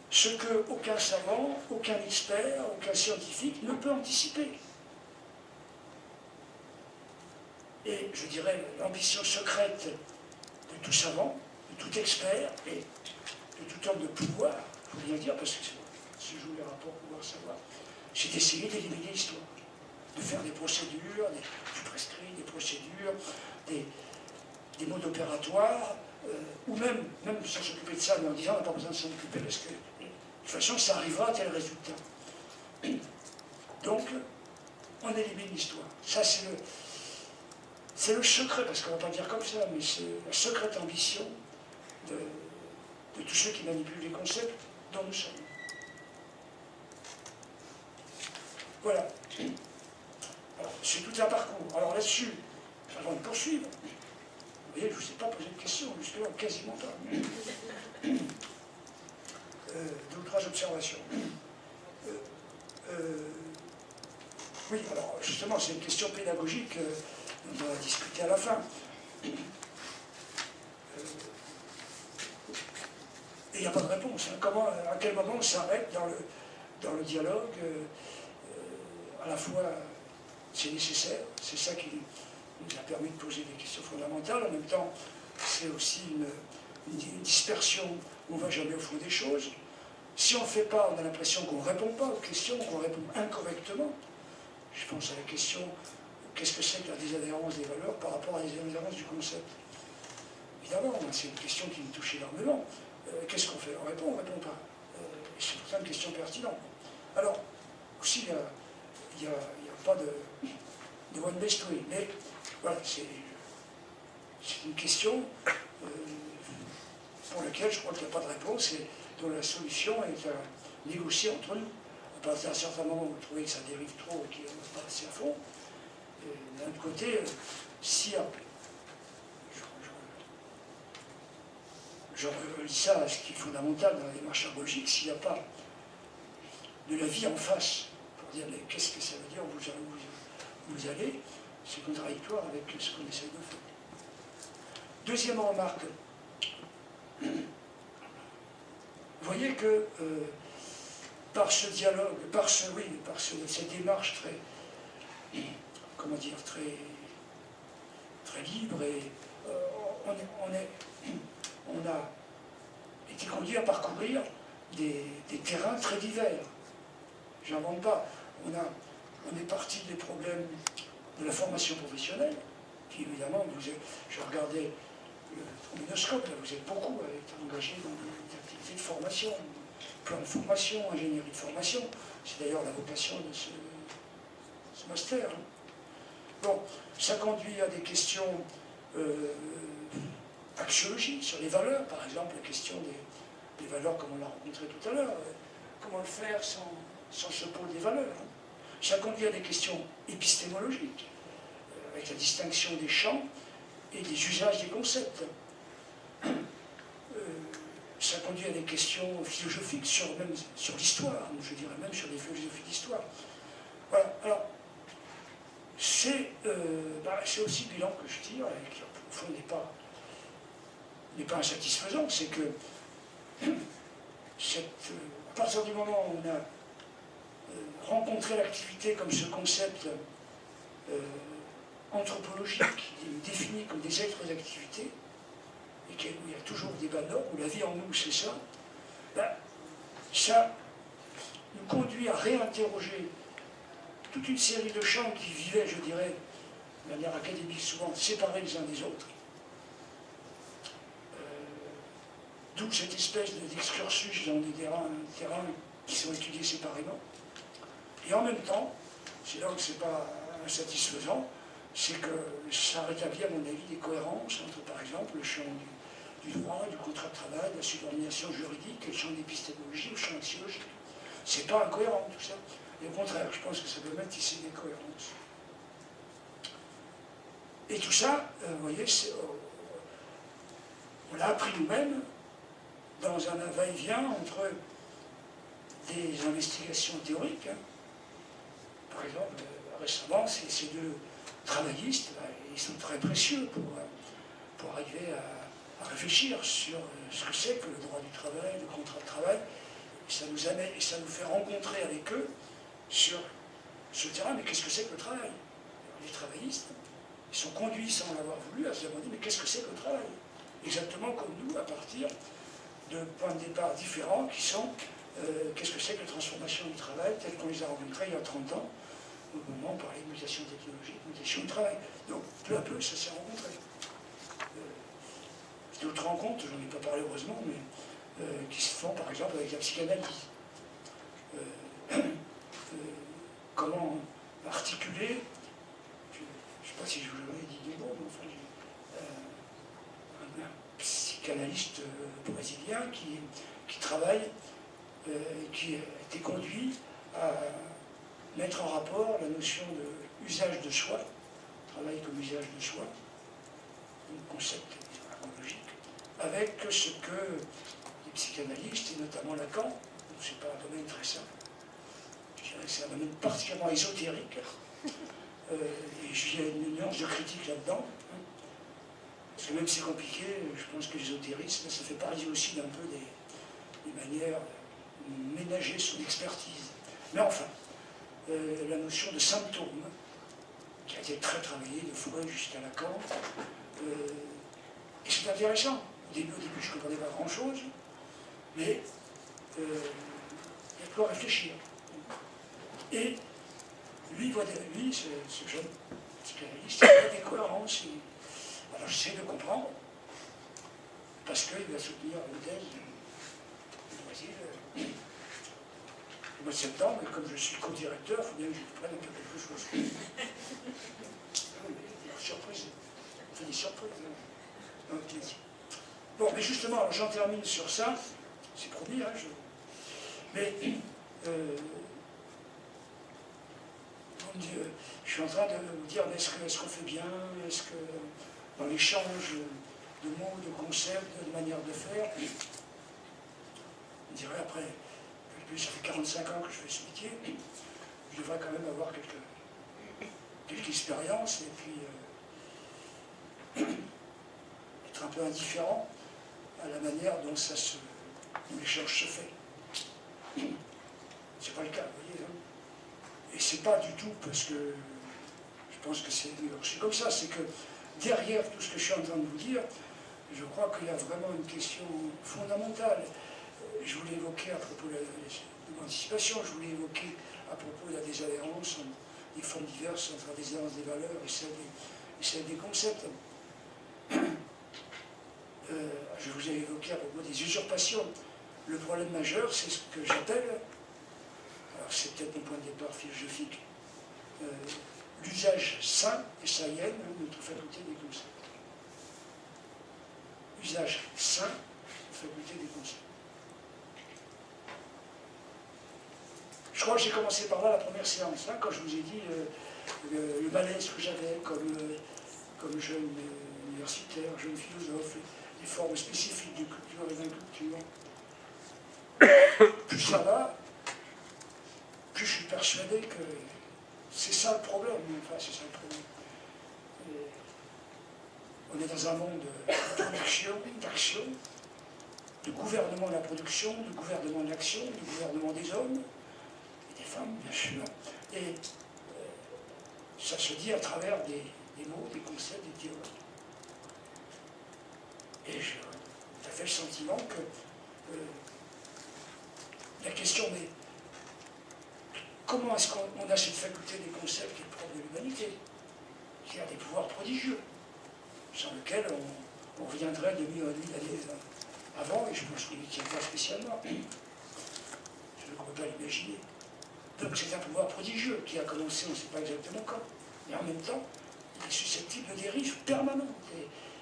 Speaker 1: Ce que aucun savant, aucun expert, aucun scientifique ne peut anticiper. Et je dirais l'ambition secrète de tout savant, de tout expert et de tout homme de pouvoir, il faut bien dire, parce que si je joue les rapports pouvoir-savoir, c'est d'essayer d'éliminer l'histoire, de faire des procédures, du prescrit, des procédures, des modes opératoires, ou même sans s'occuper de ça, mais en disant on n'a pas besoin de s'en occuper parce que de toute façon ça arrivera à tel résultat. Donc, on élimine l'histoire. Ça c'est le secret, parce qu'on ne va pas dire comme ça, mais c'est la secrète ambition de tous ceux qui manipulent les concepts dont nous sommes. Voilà. Alors, c'est tout un parcours. Alors là-dessus, avant de poursuivre, vous voyez, je ne vous ai pas posé de questions, jusque-là, quasiment pas. 2 ou 3 observations. Oui, alors justement, c'est une question pédagogique dont on va discuter à la fin. Et il n'y a pas de réponse. Hein. À quel moment on s'arrête dans le dialogue à la fois, c'est nécessaire, c'est ça qui nous a permis de poser des questions fondamentales. En même temps, c'est aussi une dispersion où on ne va jamais au fond des choses. Si on ne fait pas, on a l'impression qu'on ne répond pas aux questions, qu'on répond incorrectement. Je pense à la question, qu'est-ce que c'est que la désadhérence des valeurs par rapport à la désadhérence du du concept. Évidemment, c'est une question qui me touche énormément. Qu'est-ce qu'on fait? On répond pas. C'est pourtant une question pertinente. Alors, aussi, il n'y a pas de one best way, mais voilà, c'est une question pour laquelle je crois qu'il n'y a pas de réponse et dont la solution est à négocier entre nous. À partir d'un certain moment où vous trouvez que ça dérive trop et qu'il n'y a pas assez à fond, d'un autre côté, s'il y a... Je relis ça à ce qui est fondamental dans la démarche ergologique, s'il n'y a pas de la vie en face, pour dire mais qu'est-ce que ça veut dire, vous allez, c'est contradictoire avec ce qu'on essaie de faire. Deuxième remarque, vous voyez que par ce dialogue, par cette démarche très, comment dire, très libre, et on a été conduit à parcourir des terrains très divers. J'invente pas. On est parti des problèmes de la formation professionnelle, qui évidemment, je regardais le trombinoscope, là, vous êtes beaucoup à être engagé dans des activités de formation, plan de formation, ingénierie de formation. C'est d'ailleurs la vocation de ce master. Bon, ça conduit à des questions axiologiques sur les valeurs, par exemple, la question des valeurs comme on l'a rencontré tout à l'heure. Comment le faire sans ce pôle des valeurs? Ça conduit à des questions épistémologiques, avec la distinction des champs et des usages des concepts. Ça conduit à des questions philosophiques sur l'histoire, je dirais même sur les philosophies d'histoire. Voilà, alors, c'est aussi le bilan que je tire, et qui au fond n'est pas insatisfaisant, c'est que à partir du moment où on a rencontré l'activité comme ce concept anthropologique, défini comme des êtres d'activité, et où il y a toujours des valeurs, où la vie en nous c'est ça, ça nous conduit à réinterroger toute une série de champs qui vivaient, je dirais, de manière académique souvent séparés les uns des autres. D'où cette espèce d'excursus dans des terrains qui sont étudiés séparément. Et en même temps, c'est là où c'est pas insatisfaisant, c'est que ça rétablit à mon avis des cohérences entre, par exemple, le champ du droit, du contrat de travail, de la subordination juridique, et le champ d'épistémologie, le champ axiologique. C'est pas incohérent tout ça. Et au contraire, je pense que ça peut même tisser des cohérences. Et tout ça, vous voyez, on l'a appris nous-mêmes dans un va-et-vient entre des investigations théoriques. Par exemple, récemment, ces deux travaillistes, ils sont très précieux pour arriver à réfléchir sur ce que c'est que le droit du travail, le contrat de travail. Ça nous amène et ça nous fait rencontrer avec eux sur ce terrain, mais qu'est-ce que c'est que le travail? Alors, les travaillistes, ils sont conduits sans l'avoir voulu à se demander, mais qu'est-ce que c'est que le travail? Exactement comme nous, à partir de points de départ différents qui sont qu'est-ce que c'est que la transformation du travail, telle qu'on les a rencontrés il y a 30 ans, au moment où on parlait de mutation technologique, mutation du travail. Donc, peu à peu, ça s'est rencontré. D'autres rencontres, j'en ai pas parlé heureusement, mais qui se font par exemple avec la psychanalyse. Comment articuler, je ne sais pas si je vous l'avais dit du bon, mais enfin, un psychanalyste brésilien qui travaille, qui a été conduit à mettre en rapport la notion d'usage de soi, travail comme usage de soi, un concept ergologique, avec ce que les psychanalystes, et notamment Lacan, c'est pas un domaine très simple, je dirais que c'est un domaine particulièrement ésotérique, et il y a une nuance de critique là-dedans, parce que même si c'est compliqué, je pense que l'ésotérisme, ça fait partie aussi d'un peu des manières de ménager son expertise. Mais enfin, la notion de symptôme, qui a été très travaillée de Freud jusqu'à Lacan, et c'est intéressant. Au début, je ne comprenais pas grand-chose, mais il y a de quoi réfléchir. Et lui, ce jeune psychanalyste, il voit des cohérences. Alors j'essaie de comprendre, parce qu'il va soutenir une thèse du Brésil au mois de septembre, et comme je suis co-directeur, il faut bien que je prenne un peu quelque chose. Surprise. On fait des surprises. Hein. Okay. Bon, mais justement, j'en termine sur ça. C'est promis, hein, mais je suis en train de vous dire, est-ce qu'on fait bien? Est-ce que dans l'échange de mots, de concepts, de manière de faire, on dirait après, ça fait 45 ans que je fais ce métier, je devrais quand même avoir quelques expériences et puis être un peu indifférent à la manière dont l'échange se fait. C'est pas le cas, vous voyez. Hein. Et c'est pas du tout parce que je pense que c'est comme ça, c'est que derrière tout ce que je suis en train de vous dire, je crois qu'il y a vraiment une question fondamentale. Je voulais évoquer à propos de l'anticipation, je voulais évoquer à propos de la désadhérence, des formes diverses entre la désadhérence des valeurs et celle des concepts. Je vous ai évoqué à propos des usurpations. Le problème majeur, c'est ce que j'appelle, alors c'est peut-être mon point de départ philosophique, l'usage sain, et saïen, de notre faculté des concepts. Usage sain, faculté des concepts. Je crois que j'ai commencé par là la première séance, hein, quand je vous ai dit le malaise que j'avais comme jeune universitaire, jeune philosophe, les formes spécifiques de culture et d'inculture. Plus ça va, plus je suis persuadé que c'est ça le problème. Enfin, c'est ça le problème. On est dans un monde de production, d'action, de gouvernement de la production, de gouvernement de l'action, de gouvernement des hommes et des femmes, bien sûr. Et ça se dit à travers des mots, des concepts, des théories. Et j'ai tout à fait le sentiment que la question est comment est-ce qu'on a cette faculté des concepts qui est propre de l'humanité, qui a des pouvoirs prodigieux, sans lesquels on reviendrait de millions et demi d'années avant, et je pense qu'il n'y tient pas spécialement. Je ne peux pas l'imaginer. Donc c'est un pouvoir prodigieux qui a commencé, on ne sait pas exactement quand, mais en même temps, il est susceptible de dérives permanentes.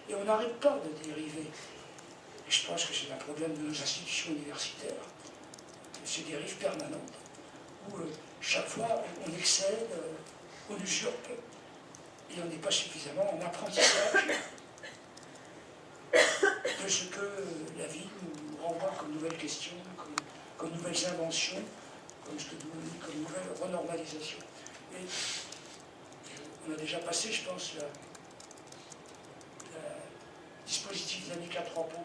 Speaker 1: Et on n'arrête pas de dériver. Et je pense que c'est un problème de nos institutions universitaires, ces dérives permanentes, où chaque fois on excède, on usurpe, et on n'est pas suffisamment en apprentissage de ce que la vie nous renvoie comme nouvelles questions, comme nouvelles inventions, comme ce que nous dit comme nouvelle renormalisation. Et on a déjà passé, je pense, le dispositif dynamique à 3 pôles.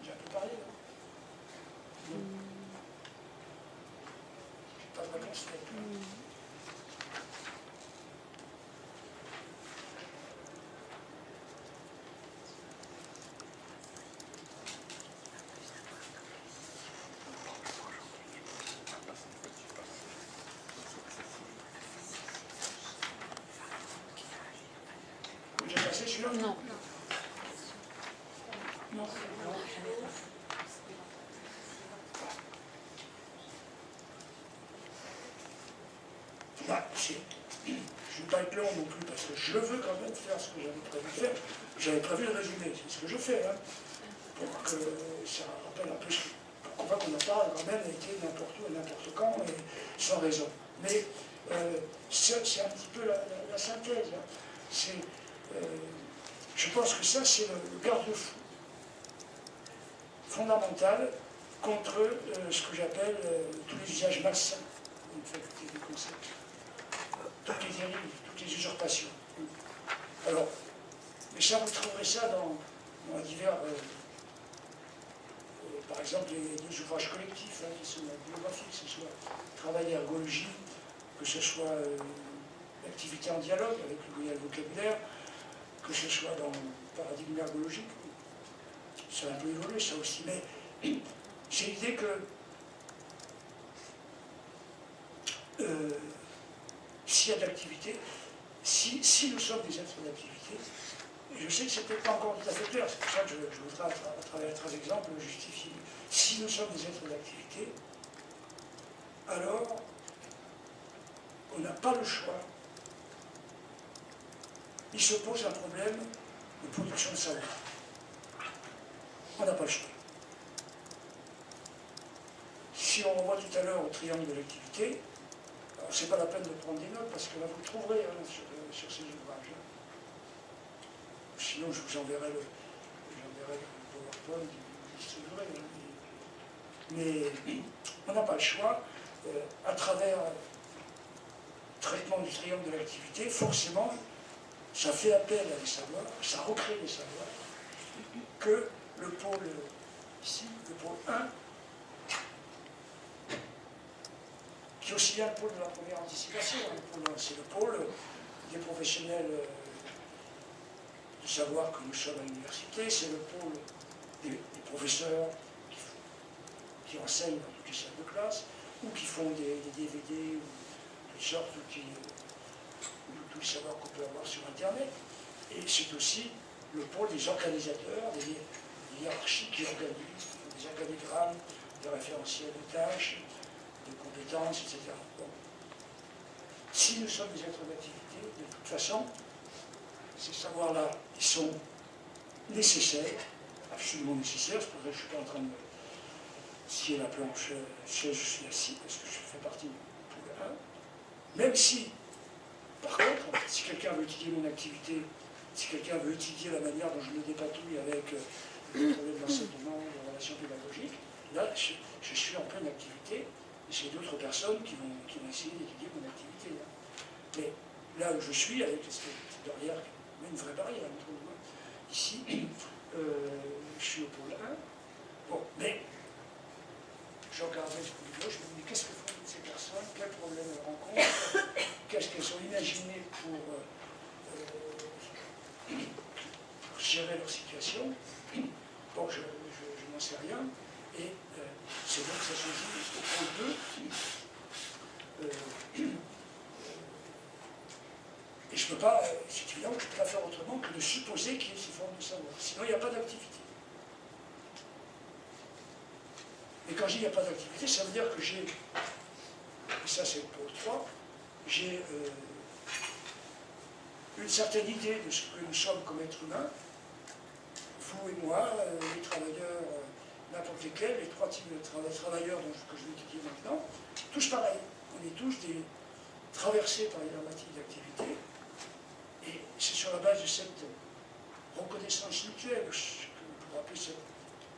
Speaker 1: J'ai un peu parlé, là. Pas de vacances faites. Vous avez passé celui-là?
Speaker 3: Non.
Speaker 1: Non. Bah, je ne vais pas être long non plus, parce que je veux quand même faire ce que j'avais prévu de faire. J'avais prévu le résumé, c'est ce que je fais, hein, pour que ça rappelle un peu pourquoi qu'on en parle quand même, a été n'importe où et n'importe quand, et sans raison. Mais c'est un petit peu la synthèse. Hein. Je pense que ça, c'est le garde-fou fondamental contre ce que j'appelle tous les usages malsains d'une faculté des concepts. Toutes les dérives, toutes les usurpations. Alors, mais ça, vous trouverez ça dans divers, par exemple, les 2 ouvrages collectifs hein, qui sont biographiques, que ce soit travail et ergologie, que ce soit l'activité en dialogue avec le vocabulaire, que ce soit dans le paradigme ergologique. Ça a un peu évolué, ça aussi, mais j'ai l'idée que s'il y a de l'activité, si nous sommes des êtres d'activité, je sais que ce n'était pas encore tout à fait clair, c'est pour ça que je voudrais, à travers 13 exemples, le justifier. Si nous sommes des êtres d'activité, alors on n'a pas le choix. Il se pose un problème de production de savoir. On n'a pas le choix. Si on revoit tout à l'heure au triangle de l'activité, ce n'est pas la peine de prendre des notes, parce que là vous le trouverez sur ces ouvrages. Sinon, je vous enverrai le PowerPoint, vous distribuerez. Mais on n'a pas le choix. À travers le traitement du triangle de l'activité, forcément, ça fait appel à des savoirs, ça recrée des savoirs, que le pôle, ici, le pôle 1, qui est aussi bien le pôle de la première anticipation. C'est le pôle des professionnels de savoir que nous sommes à l'université, c'est le pôle des professeurs qui enseignent dans toutes les salles de classe, ou qui font des DVD, ou toutes sortes d'outils, tous les savoirs qu'on peut avoir sur Internet. Et c'est aussi le pôle des organisateurs, des hiérarchies qui organisent, des organigrammes, des référentiels de tâches, de compétences, etc. Bon. Si nous sommes des êtres d'activité, de toute façon, ces savoirs-là, ils sont nécessaires, absolument nécessaires. C'est pour ça que je ne suis pas en train de scier la planche, je suis assis, parce que je fais partie du pôle 1. Même si, par contre, si quelqu'un veut étudier mon activité, si quelqu'un veut étudier la manière dont je me dépatouille avec les problèmes d'enseignement, de relations pédagogiques, là, je suis en pleine activité, et c'est d'autres personnes qui vont essayer d'étudier mon activité. Là. Mais là où je suis, avec cette barrière, une vraie barrière entre nous, ici, je suis au pôle 1. Bon, mais je regardais ce vidéo, je me dis, mais qu'est-ce que font toutes ces personnes, quels problèmes elles rencontrent, qu'est-ce qu'elles ont imaginé pour gérer leur situation. Bon, je n'en sais rien. Et c'est donc que ça se joue au pôle 2. Et je ne peux pas, c'est évident que je ne peux pas faire autrement que de supposer qu'il y ait ces formes de savoir. Sinon, il n'y a pas d'activité. Et quand je dis qu'il n'y a pas d'activité, ça veut dire que j'ai, et ça c'est le pôle 3, j'ai une certaine idée de ce que nous sommes comme êtres humains, vous et moi, les travailleurs, n'importe lesquels, les trois types de travailleurs que je vais étudier maintenant, tous pareils. On est tous traversés par les dramatiques d'activité, et c'est sur la base de cette reconnaissance mutuelle, ce que l'on pourrait appeler cette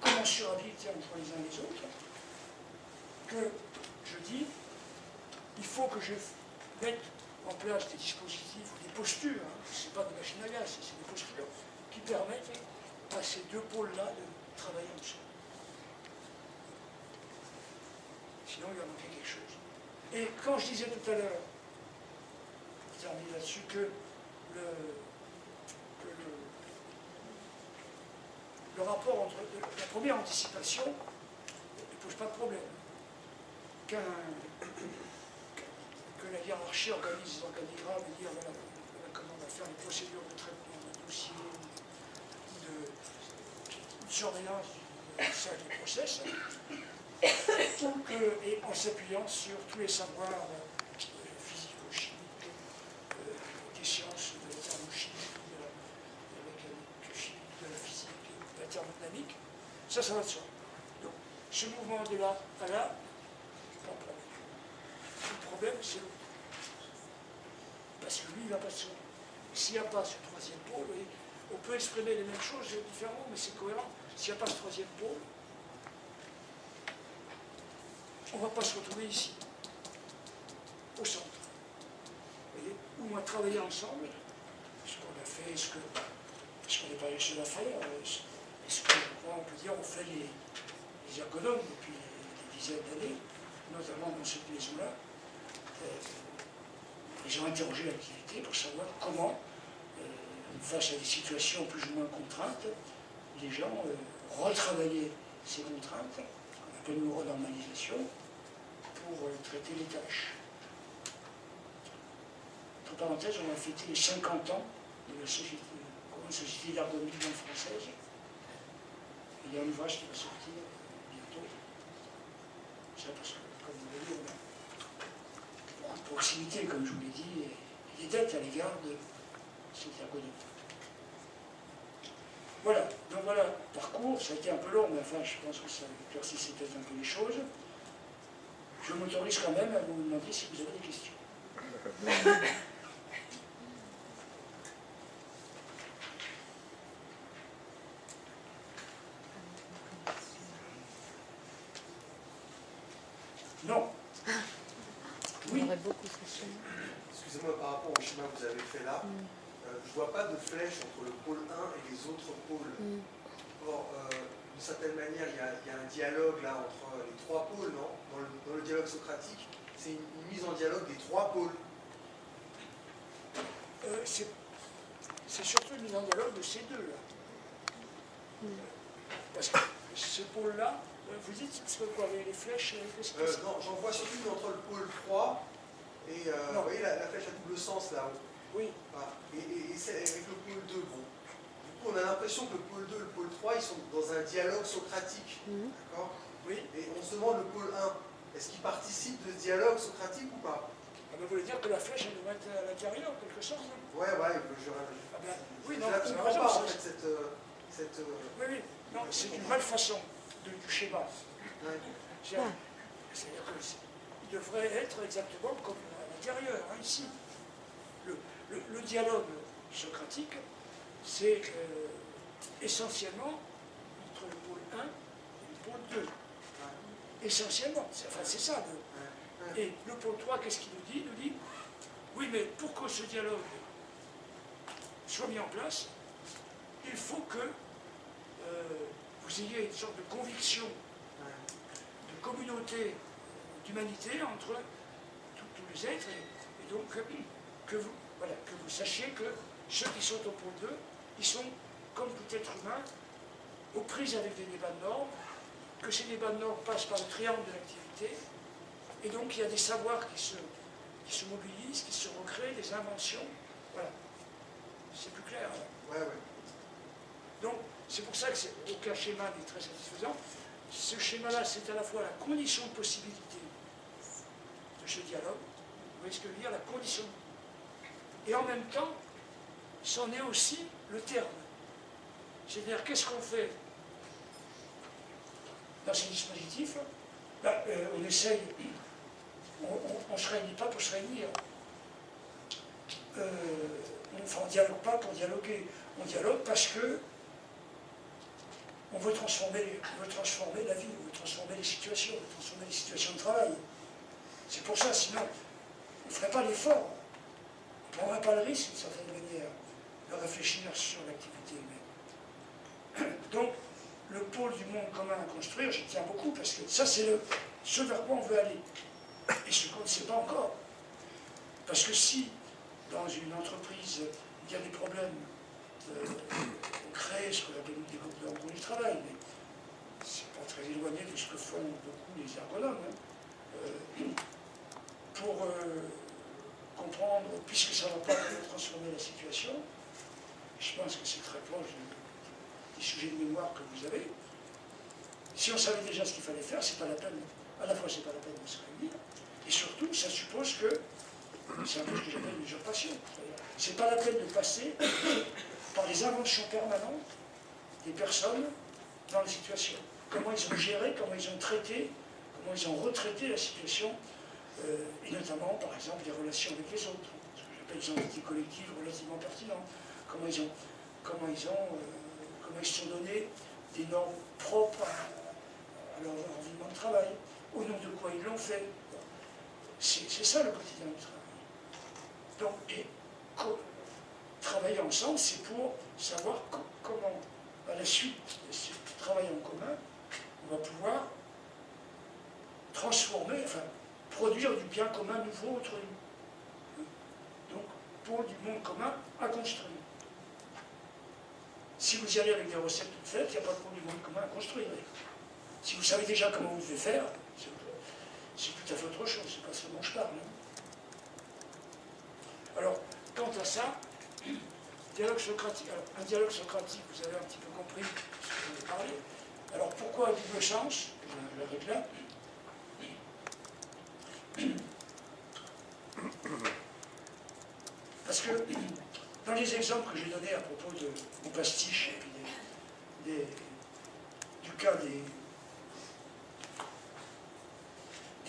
Speaker 1: commensurabilité entre les uns et les autres, que je dis, il faut que je mette en place des dispositifs ou des postures, hein, ce n'est pas des machines à gaz, c'est des postures qui permettent à ces deux pôles-là de travailler ensemble. Sinon, il va manquer quelque chose. Et quand je disais tout à l'heure, je termine là-dessus, que le rapport entre la première anticipation ne pose pas de problème. Que la hiérarchie organise les organigrammes et dire voilà comment on va faire les procédures de traitement de dossier, de surveillance du sac des process, et en s'appuyant sur tous les savoirs physico-chimiques, des sciences de la thermochimie, de la mécanique chimique, de la physique, de la thermodynamique, ça va de soi. Donc, ce mouvement de là à là, pas de problème. Le problème, c'est l'autre. Parce que lui, il va pas de soi. S'il n'y a pas ce troisième pôle, on peut exprimer les mêmes choses différemment, mais c'est cohérent. S'il n'y a pas ce troisième pôle, on ne va pas se retrouver ici, au centre. Vous voyez, où on va travailler ensemble, ce qu'on a fait, ce qu'on n'est pas réussi à faire, et ce que je crois, on peut dire, on fait les ergonomes depuis des dizaines d'années, notamment dans cette maison-là. Ils ont interrogé l'activité pour savoir comment, face à des situations plus ou moins contraintes, les gens retravaillaient ces contraintes, qu'on appelle une renormalisation, pour traiter les tâches. Entre parenthèses, on a fêté les 50 ans de la société Société d'ergonomie française. Il y a un ouvrage qui va sortir bientôt. Ça parce que, comme vous voyez, on a beaucoup de proximité, comme je vous l'ai dit, et des dettes à l'égard de cette ergonomie. Voilà, donc voilà, parcours, ça a été un peu long, mais enfin, je pense que ça éclaircissait peut-être un peu les choses. Je m'autorise quand même à vous demander si vous avez des questions. Non. Oui.
Speaker 3: On aurait beaucoup ce schéma.
Speaker 2: Excusez-moi, par rapport au schéma que vous avez fait là, je ne vois pas de flèche entre le pôle 1 et les autres pôles. Or, d'une certaine manière, il y a un dialogue là entre les trois pôles, non? Dans le dialogue socratique, c'est une mise en dialogue des trois pôles.
Speaker 1: C'est surtout une mise en dialogue de ces deux-là. Parce que ce pôle-là, vous dites, c'est quoi, les flèches
Speaker 2: non, j'en vois surtout une entre le pôle 3 et vous voyez la flèche à double sens là.
Speaker 1: Oui.
Speaker 2: Voilà. Et c'est avec le pôle 2. Bon. Du coup, on a l'impression que le pôle 2 et le pôle 3, ils sont dans un dialogue socratique. D'accord?
Speaker 1: Oui.
Speaker 2: Et on se demande le pôle 1, est-ce qu'il participe de ce dialogue socratique ou pas?
Speaker 1: Vous voulez dire que la flèche, elle doit être à l'intérieur, en quelque sorte?
Speaker 2: Ouais,
Speaker 1: oui, non,
Speaker 2: je la comprends pas, en fait, cette
Speaker 1: Oui, oui. Non, c'est une malfaçon du schéma.
Speaker 2: Ouais.
Speaker 1: C'est-à-dire qu'il devrait être exactement comme à l'intérieur, hein, ici. Le dialogue socratique, c'est essentiellement entre le pôle 1 et le pôle 2. Essentiellement, c'est ça. Et le pôle 3, qu'est-ce qu'il nous dit? Il nous dit, oui, mais pour que ce dialogue soit mis en place, il faut que vous ayez une sorte de conviction, de communauté, d'humanité entre tous les êtres, et donc que vous sachiez que ceux qui sont au pôle 2, ils sont, comme tout être humain, aux prises avec des débats de normes, que ces débats de normes passent par le triangle de l'activité, et donc il y a des savoirs qui se mobilisent, qui se recréent, des inventions. Voilà. C'est plus clair.
Speaker 2: Ouais.
Speaker 1: Donc, c'est pour ça que aucun schéma n'est très satisfaisant. Ce schéma-là, c'est à la fois la condition de possibilité de ce dialogue, vous voyez ce que je veux dire, la condition, et en même temps, c'en est aussi le terme. C'est-à-dire, qu'est-ce qu'on fait dans ces dispositifs? On essaye, on ne se réunit pas pour se réunir. On ne dialogue pas pour dialoguer. On dialogue parce que on veut transformer la vie, on veut transformer les situations, on veut transformer les situations de travail. C'est pour ça, sinon, on ne ferait pas l'effort, on ne prendrait pas le risque, d'une certaine manière, de réfléchir sur l'activité humaine. Donc, le pôle du monde commun à construire, j'y tiens beaucoup, parce que ça, c'est ce vers quoi on veut aller, et ce qu'on ne sait pas encore. Parce que si, dans une entreprise, il y a des problèmes, on crée ce qu'on appelle des groupes de rencontre du travail, mais c'est pas très éloigné de ce que font beaucoup les ergonomes, pour comprendre, puisque ça ne va pas transformer la situation, je pense que c'est très proche des sujets de mémoire que vous avez. Si on savait déjà ce qu'il fallait faire, c'est pas la peine, à la fois c'est pas la peine de se réunir, et surtout ça suppose que, c'est un peu ce que j'appelle l'usurpation, c'est pas la peine de passer par les inventions permanentes des personnes dans les situations. Comment ils ont géré, comment ils ont traité, comment ils ont retraité la situation, et notamment, par exemple, les relations avec les autres, ce que j'appelle des entités collectives relativement pertinentes, comment ils se sont donné des normes propres à leur environnement de travail, au nom de quoi ils l'ont fait. C'est ça le quotidien du travail. Donc, travailler ensemble, c'est pour savoir comment, à la suite de ce travail en commun, on va pouvoir transformer, enfin, produire du bien commun nouveau entre nous. Donc, pour du monde commun à construire. Si vous y allez avec des recettes toutes faites, il n'y a pas de du monde commun à construire. Si vous savez déjà comment vous devez faire, c'est tout à fait autre chose, c'est pas ce dont je parle. Alors, quant à ça, dialogue socratique. Alors, un dialogue socratique, vous avez un petit peu compris ce que je vais parler. Alors, pourquoi double sens? Je l'arrête là. Parce que dans les exemples que j'ai donnés à propos de mon pastiche et du cas des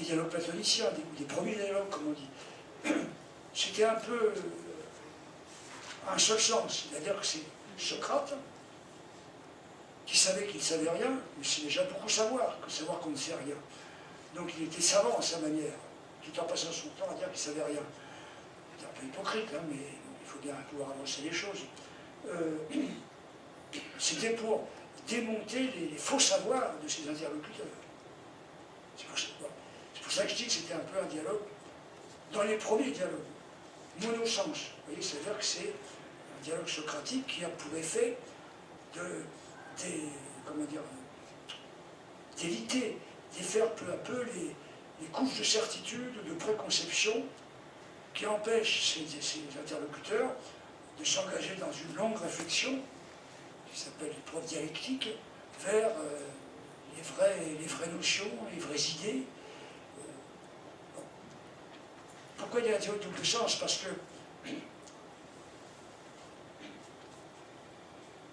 Speaker 1: dialogues platoniciens, des premiers dialogues, comme on dit, c'était un peu un seul sens, c'est-à-dire que c'est Socrate qui savait qu'il ne savait rien, mais c'est déjà beaucoup savoir qu'on ne sait rien. Donc il était savant à sa manière, tout en passant son temps à dire qu'il ne savait rien. C'est un peu hypocrite, hein, mais il faut bien pouvoir avancer les choses. C'était pour démonter les faux savoirs de ses interlocuteurs. C'est pour ça que je dis que c'était un peu un dialogue, dans les premiers dialogues, monosens. Vous voyez, c'est-à-dire que c'est un dialogue socratique qui a pour effet d'éviter, défaire peu à peu les couches de certitude, de préconception qui empêchent ces interlocuteurs de s'engager dans une longue réflexion, qui s'appelle l'épreuve dialectique, vers les vraies notions, les vraies idées. Pourquoi il y a un dialogue double sens? Parce que,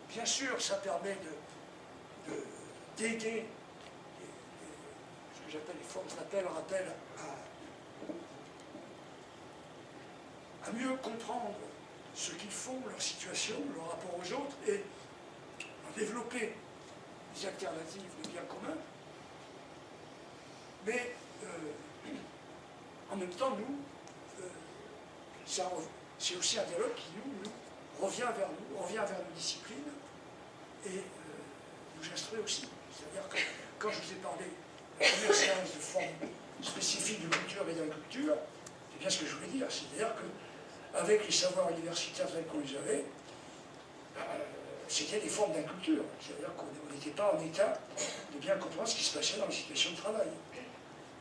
Speaker 1: bien sûr, ça permet d'aider ce que j'appelle les formes d'appel, rappel à mieux comprendre ce qu'ils font, leur situation, leur rapport aux autres, et à développer des alternatives de bien commun. Mais en même temps, nous, c'est aussi un dialogue qui nous revient vers nos disciplines et nous instruit aussi. C'est-à-dire que quand je vous ai parlé de la première séance de formes spécifiques de culture et d'inculture, c'est bien ce que je voulais dire. C'est-à-dire qu'avec les savoirs universitaires tels qu'on les avait, c'était des formes d'inculture. C'est-à-dire qu'on n'était pas en état de bien comprendre ce qui se passait dans les situations de travail.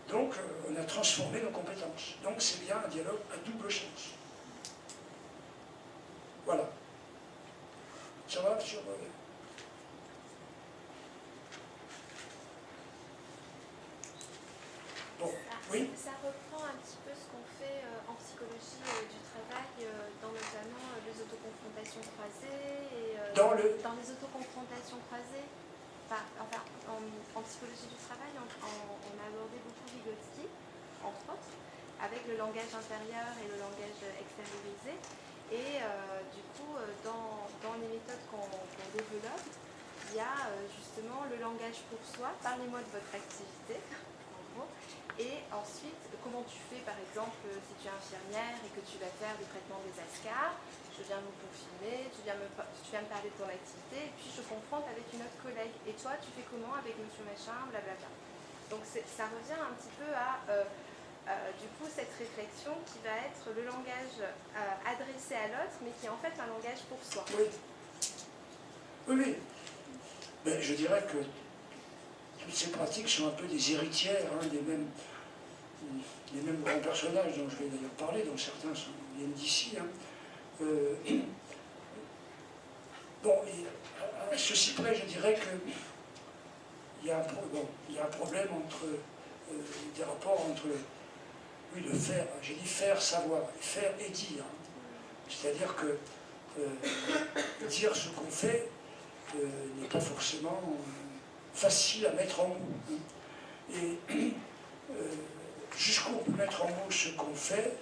Speaker 1: Donc, on a transformé nos compétences. Donc, c'est bien un dialogue à double sens. Voilà. Ça va sur... Bon, oui.
Speaker 3: Ça reprend un petit peu ce qu'on fait en psychologie du travail, dans notamment les autoconfrontations croisées. Et, dans les autoconfrontations croisées, en psychologie du travail, on a abordé beaucoup Vygotsky, entre autres, avec le langage intérieur et le langage extériorisé. Et du coup, dans les méthodes qu'on développe, il y a justement le langage pour soi. Parlez-moi de votre activité, en gros. Et ensuite, comment tu fais, par exemple, si tu es infirmière et que tu vas faire des traitements des ascars, je viens vous confirmer, tu viens me parler de ton activité, et puis je confronte avec une autre collègue. Et toi, tu fais comment avec monsieur machin, blablabla. Donc ça revient un petit peu à, du coup, cette réflexion qui va être le langage adressé à l'autre, mais qui est en fait un langage pour soi.
Speaker 1: Oui. Oui, oui. Mais je dirais que toutes ces pratiques sont un peu des héritières des mêmes grands personnages dont je vais d'ailleurs parler, dont certains viennent d'ici. Bon, à ceci près, je dirais qu'il y a un problème entre des rapports entre le faire, j'ai dit faire savoir, faire et dire. C'est-à-dire que dire ce qu'on fait n'est pas forcément facile à mettre en mots. Et jusqu'où on peut mettre en mots ce qu'on fait,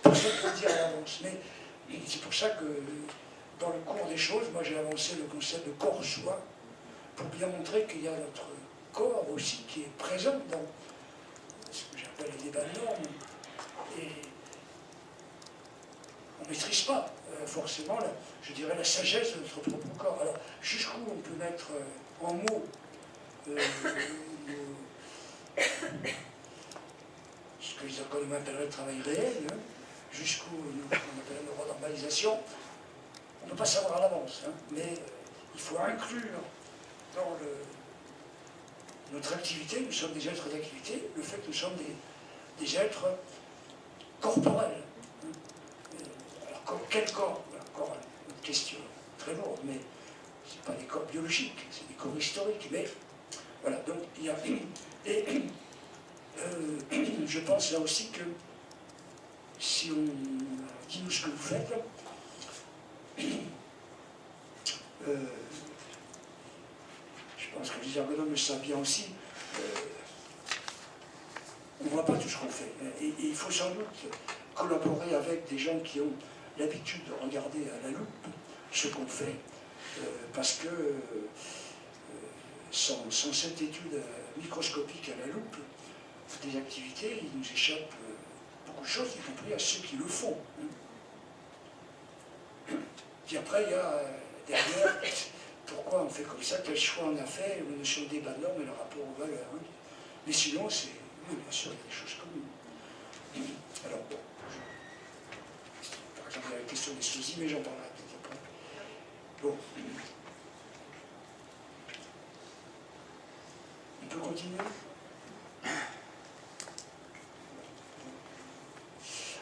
Speaker 1: personne ne peut le dire à l'avance. Mais c'est pour ça que dans le cours des choses, moi j'ai avancé le concept de corps-soi pour bien montrer qu'il y a notre corps aussi qui est présent dans ce que j'appelle les débats de normes. Et on ne maîtrise pas forcément, je dirais, la sagesse de notre propre corps. Alors, jusqu'où on peut mettre en mots ce que les économes appelleraient le travail réel, jusqu'où on appelle la renormalisation, on ne peut pas savoir à l'avance, mais il faut inclure dans notre activité, nous sommes des êtres d'activité, le fait que nous sommes des êtres corporels. Alors, quel corps? Corps question très lourde, mais ce n'est pas des corps biologiques, c'est des corps historiques. Mais voilà, donc il y a... Et je pense là aussi que si on dit nous ce que vous faites, je pense que les ergonomes le savent bien aussi, on ne voit pas tout ce qu'on fait. Et il faut sans doute collaborer avec des gens qui ont l'habitude de regarder à la loupe ce qu'on fait, parce que sans cette étude microscopique à la loupe des activités, il nous échappe beaucoup de choses, y compris à ceux qui le font. Puis après, il y a derrière, pourquoi on fait comme ça, quel choix on a fait, la notion des bas de normes et le rapport aux valeurs. Hein. Mais sinon, c'est, oui, bien sûr, il y a des choses communes. Alors, bon, par exemple, il y a la question des sosies, mais j'en parlerai peut-être après. Bon. On peut continuer?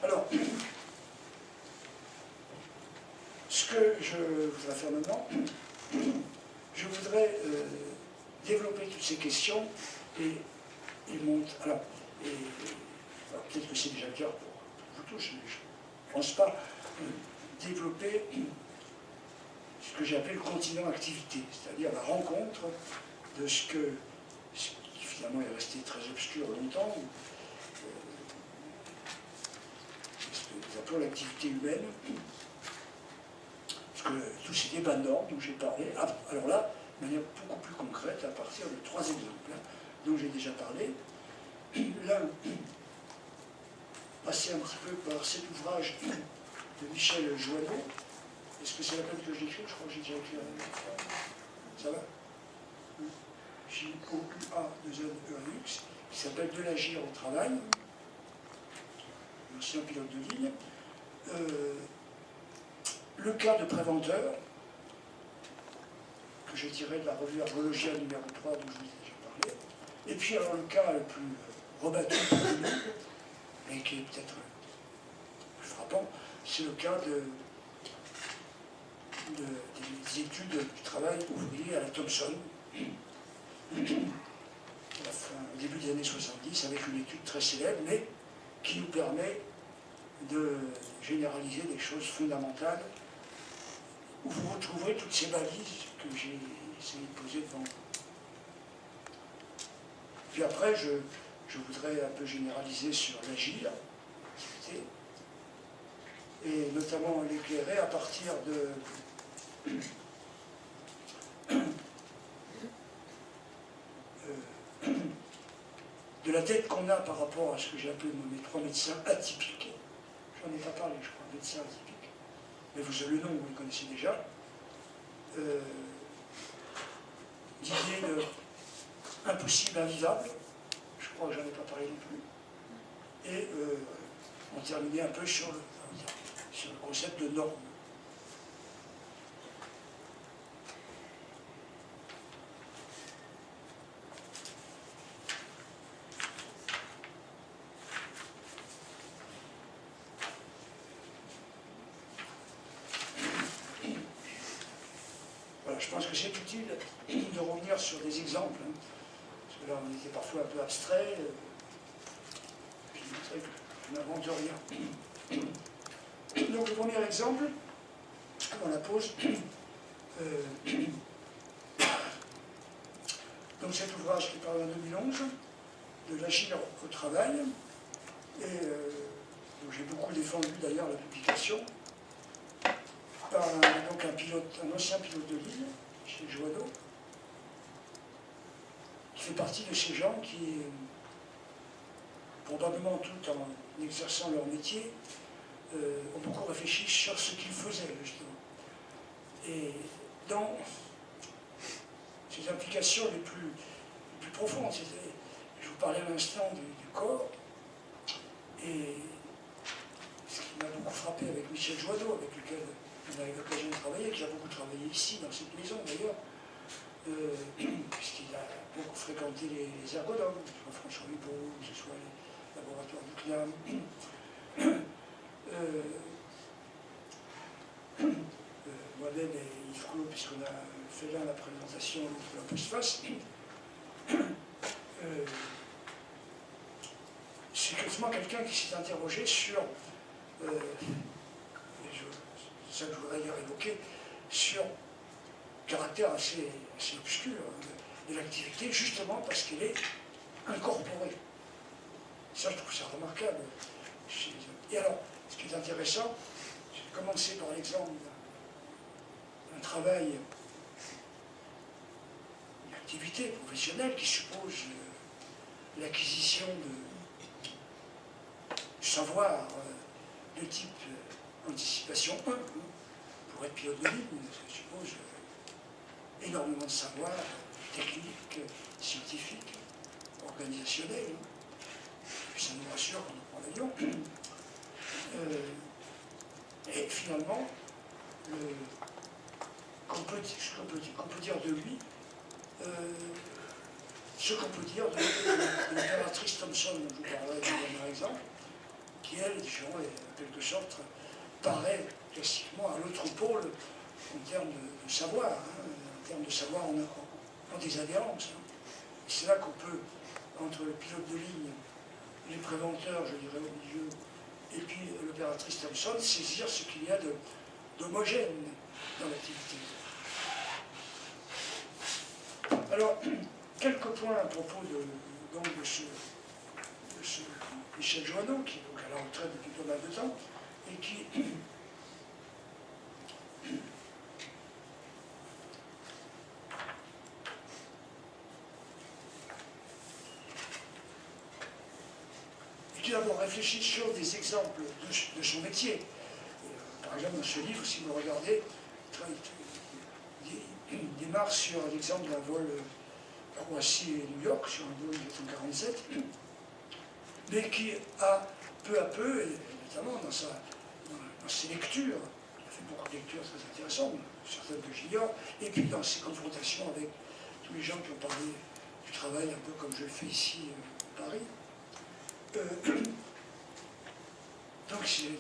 Speaker 1: Alors, ce que je voudrais faire maintenant, je voudrais développer toutes ces questions et monter. Alors, peut-être que c'est déjà clair pour vous tous, mais je ne pense pas développer ce que j'ai appelé le continent activité, c'est-à-dire la rencontre de ce qui finalement est resté très obscur longtemps, ce que nous appelons l'activité humaine. Parce que tous ces débats de normes dont j'ai parlé, alors là, de manière beaucoup plus concrète, à partir de 3 exemples dont j'ai déjà parlé. L'un, passer un petit peu par cet ouvrage de Michel Joanneau. Est-ce que c'est la peine que je l'écris? Je crois que j'ai déjà écrit la même fois. Ça va? J-O-U-A-2-N-E-A-X, qui s'appelle De l'agir au travail. Ancien pilote de ligne. Le cas de préventeur, que j'ai tiré de la revue Ergologia numéro 3 dont je vous ai déjà parlé. Et puis alors le cas le plus rebattu pour nous, mais qui est peut-être plus frappant, c'est le cas des études du travail ouvrier à la Thomson, au début des années 70, avec une étude très célèbre, mais qui nous permet de généraliser des choses fondamentales, où vous retrouverez toutes ces balises que j'ai essayé de poser devant vous. Puis après, je voudrais un peu généraliser sur l'agir, et notamment l'éclairer à partir de la tête qu'on a par rapport à ce que j'ai appelé mes 3 médecins atypiques. J'en ai pas parlé, je crois, médecins atypiques. Mais vous avez le nom, vous le connaissez déjà. L'idée de impossible, invivable, je crois que j'en ai pas parlé non plus. Et on terminait un peu sur le concept de norme. Je pense que c'est utile de revenir sur des exemples, hein, parce que là on était parfois un peu abstrait, puis montrer que je n'invente rien. Donc le premier exemple, on la pose, donc cet ouvrage qui parle en 2011, de l'agir au travail, et dont j'ai beaucoup défendu d'ailleurs la publication, par donc un ancien pilote de ligne, chez Joanneau, qui fait partie de ces gens qui, probablement tout en exerçant leur métier, ont beaucoup réfléchi sur ce qu'ils faisaient, justement. Et dans ces implications les plus profondes, je vous parlais à l'instant du corps, et ce qui m'a beaucoup frappé avec Michel Joanneau, avec lequel on a eu l'occasion de travailler, qui a beaucoup travaillé ici, dans cette maison d'ailleurs, puisqu'il a beaucoup fréquenté les ergonomes, que ce soit François Hubault, que ce soit les laboratoires du CNAM. moi-même et Yves Clot, puisqu'on a fait l'un la présentation, l'autre la postface, c'est quasiment quelqu'un qui s'est interrogé sur, c'est ça que je voudrais d'ailleurs évoquer, sur le caractère assez obscur de l'activité, justement parce qu'elle est incorporée. Ça, je trouve ça remarquable. Et alors, ce qui est intéressant, c'est de commencer par l'exemple d'un travail, une activité professionnelle qui suppose l'acquisition de savoir de type anticipation 1. Pour être pilote de ligne, ça suppose énormément de savoir technique, scientifique, organisationnel. Puis ça nous rassure quand on prend l'avion. Et finalement, ce qu'on peut dire de lui, ce qu'on peut dire de l'impératrice Thompson, dont je vous parlerai du dernier exemple, qui, elle, disons, en quelque sorte, paraît classiquement à l'autre pôle en termes de savoir, en termes de savoir en désadhérence. C'est là qu'on peut, entre le pilote de ligne, les préventeurs, je dirais, au milieu, et puis l'opératrice Thompson, saisir ce qu'il y a d'homogène dans l'activité. Alors, quelques points à propos de ce Michel Joanneau, qui est donc à la retraite depuis pas mal de temps, et qui d'abord réfléchi sur des exemples de son métier. Par exemple, dans ce livre, si vous regardez, il démarre sur l'exemple d'un vol Roissy et New York, sur un vol 1947, mais qui a peu à peu, et notamment dans ses lectures, il a fait beaucoup de lectures très intéressantes, certaines que j'ignore, et puis dans ses confrontations avec tous les gens qui ont parlé du travail, un peu comme je le fais ici à Paris. Donc c'est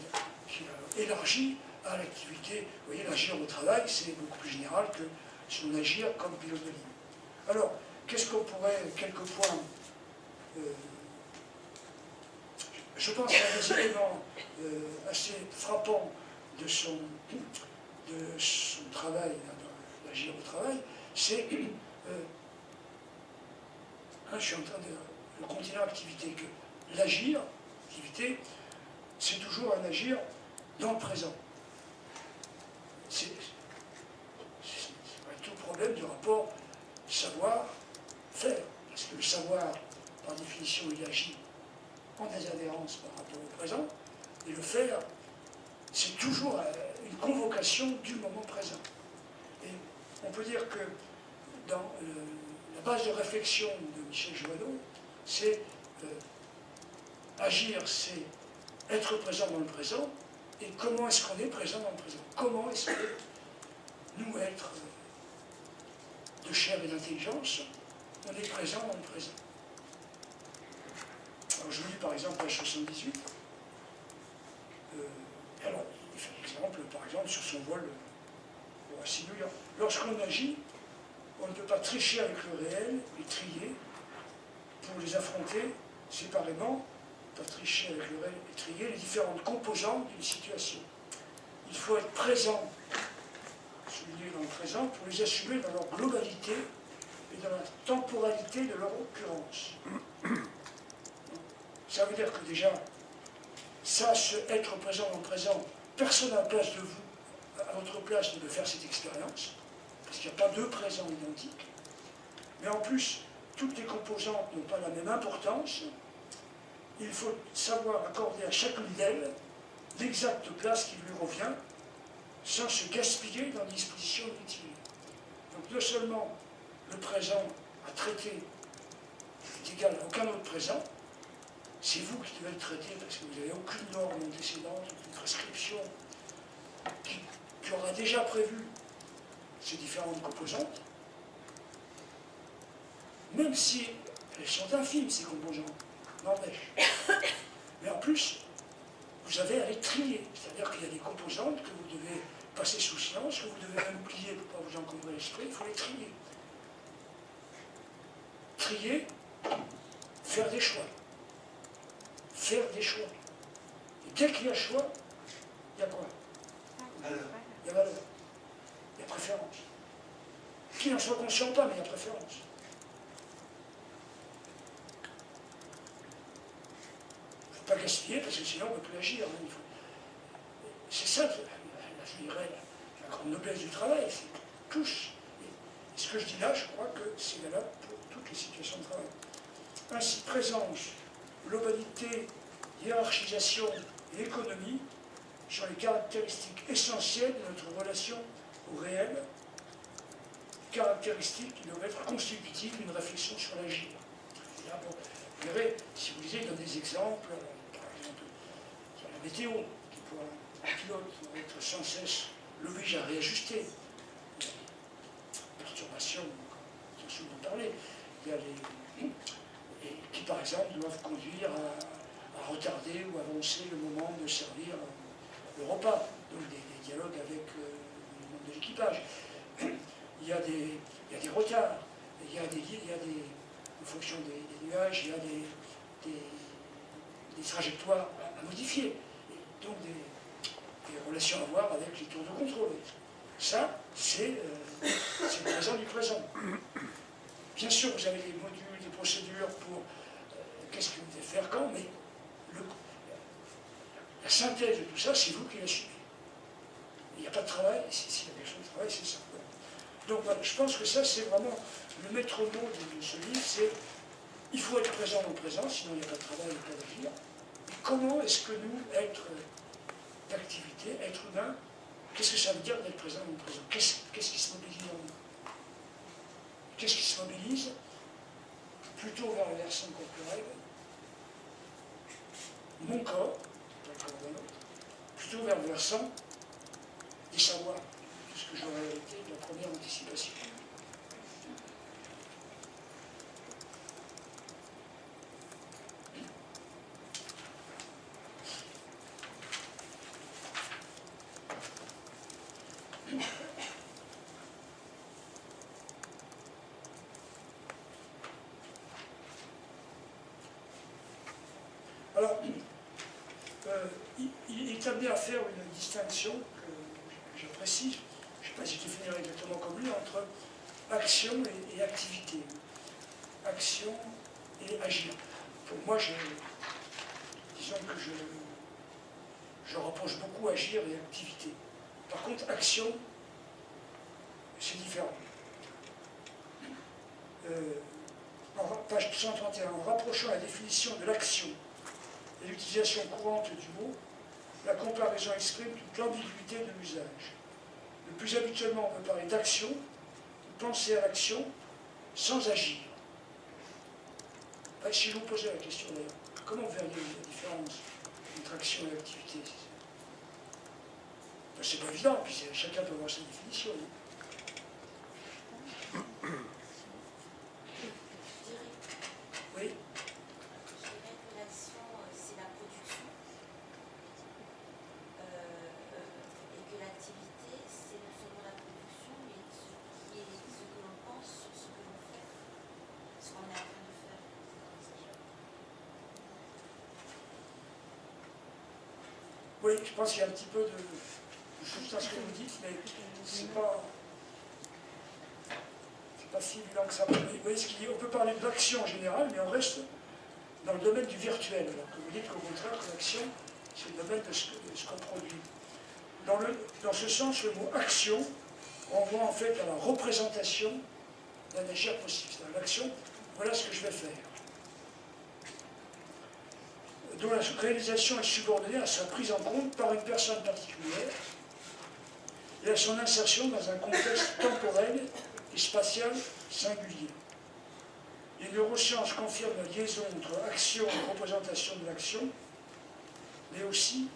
Speaker 1: élargi à l'activité. Vous voyez, l'agir au travail, c'est beaucoup plus général que son agir comme pilote de ligne. Alors, qu'est-ce qu'on pourrait, quelques points, je pense qu'un des éléments assez frappants de son travail, l'agir au travail, c'est, je suis en train de continuer l'activité, que l'agir, l'activité, c'est toujours un agir dans le présent. C'est tout le problème du rapport savoir-faire. Parce que le savoir, par définition, il agit en désadhérence par rapport au présent. Et le faire, c'est toujours une convocation du moment présent. Et on peut dire que dans la base de réflexion de Michel Joanneau, c'est agir, c'est être présent dans le présent. Et comment est-ce qu'on est présent dans le présent? Comment est-ce que nous, êtres de chair et d'intelligence, on est présent dans le présent? Alors je vous lis par exemple page 78. Alors, il fait l'exemple, par exemple, sur son vol au Roissy-New York. Lorsqu'on agit, on ne peut pas tricher avec le réel et trier pour les affronter séparément, pas tricher avec le réel et trier les différentes composantes d'une situation. Il faut être présent, souligné dans le présent, pour les assumer dans leur globalité et dans la temporalité de leur occurrence. Ça veut dire que déjà, ça, être présent dans le présent, personne à la place de vous, à votre place, ne peut faire cette expérience, parce qu'il n'y a pas deux présents identiques. Mais en plus, toutes les composantes n'ont pas la même importance. Il faut savoir accorder à chacune d'elles l'exacte place qui lui revient, sans se gaspiller dans des dispositions inutiles. Donc non seulement le présent à traiter est égal à aucun autre présent, c'est vous qui devez le traiter parce que vous n'avez aucune norme antécédente, aucune prescription qui aura déjà prévu ces différentes composantes, même si elles sont infimes, ces composantes, n'empêche. Mais en plus, vous avez à les trier, c'est-à-dire qu'il y a des composantes que vous devez passer sous silence, que vous devez même oublier pour ne pas vous encombrer l'esprit, il faut les trier. Trier, faire des choix. Faire des choix. Et dès qu'il y a choix, il y a quoi? Il y a valeur. Il y a préférence. Qu'il en soit conscient ou pas, mais il y a préférence. Il ne faut pas gaspiller, parce que sinon on ne peut plus agir. Hein. C'est ça, je dirais, la grande noblesse du travail, c'est tous. Et ce que je dis là, je crois que c'est valable pour toutes les situations de travail. Ainsi, présence, globalité, hiérarchisation et économie sont les caractéristiques essentielles de notre relation au réel, caractéristiques qui doivent être constitutives d'une réflexion sur l'agir. Bon, vous verrez, si vous lisez, il donne des exemples, par exemple, il y a la météo, qui pour un pilote doit être sans cesse l'oblige à réajuster. Perturbations, on a souvent parlé. Il y a et qui, par exemple, doivent conduire à retarder ou avancer le moment de servir le repas. Donc des dialogues avec le membre de l'équipage. Il y a des retards, il y a des en fonction des nuages, il y a des trajectoires à modifier. Et donc des relations à avoir avec les tours de contrôle. Ça, c'est le présent du présent. Bien sûr, vous avez des modules, des procédures pour qu'est-ce que vous devez faire quand, mais la synthèse de tout ça, c'est vous qui l'assumez. Il n'y a pas de travail, s'il y a quelque chose de travail, c'est ça. Donc voilà, je pense que ça, c'est vraiment le maître mot de ce livre, c'est il faut être présent au présent, sinon il n'y a pas de travail, il n'y a pas d'agir. Et comment est-ce que nous, être d'activité, être humain, qu'est-ce que ça veut dire d'être présent au présent? Qu'est-ce qui se mobilise en nous? Qu'est-ce qui se mobilise? Plutôt vers le versant corporel, mon corps, pas le corps d'un autre, plutôt vers le versant des savoirs, puisque j'aurais été de la première anticipation. Alors, il est amené à faire une distinction que j'apprécie, je ne sais pas si je définirais exactement comme lui, entre action et activité. Action et agir. Pour moi, disons que je reproche beaucoup agir et activité. Par contre, action, c'est différent. Page 131, en rapprochant la définition de l'action et l'utilisation courante du mot, la comparaison exprime toute l'ambiguïté de l'usage. Le plus habituellement, on peut parler d'action, ou penser à l'action, sans agir. Si je vous posais la question d'ailleurs, comment vous verriez la différence entre action et activité? C'est pas évident, puis chacun peut avoir sa définition. Oui.
Speaker 4: Je dirais que l'action, c'est la production, et que l'activité, c'est non seulement la production, mais ce que l'on pense sur ce que l'on fait, ce qu'on est en train de faire.
Speaker 1: Oui, je pense qu'il y a un petit peu de substance que vous dites, mais c'est pas si évident que ça. Vous voyez ce qu'il dit, on peut parler de l'action en général, mais on reste dans le domaine du virtuel, alors que vous dites qu'au contraire, que l'action, c'est le domaine de ce qu'on produit. Dans ce sens, le mot action renvoie en fait à la représentation d'un agir possible. C'est-à-dire l'action, voilà ce que je vais faire. Dont la réalisation est subordonnée à sa prise en compte par une personne particulière et à son insertion dans un contexte temporel et spatial singulier. Les neurosciences confirment la liaison entre action et représentation de l'action, mais aussi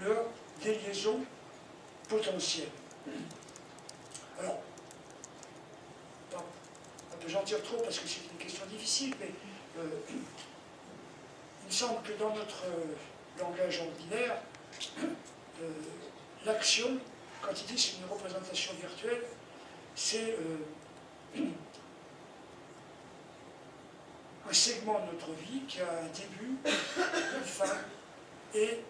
Speaker 1: leur déliaison potentielle. Alors, on peut en dire trop parce que c'est une question difficile, mais il me semble que dans notre langage ordinaire, l'action quand il dit que c'est une représentation virtuelle, c'est un segment de notre vie qui a un début, une fin, et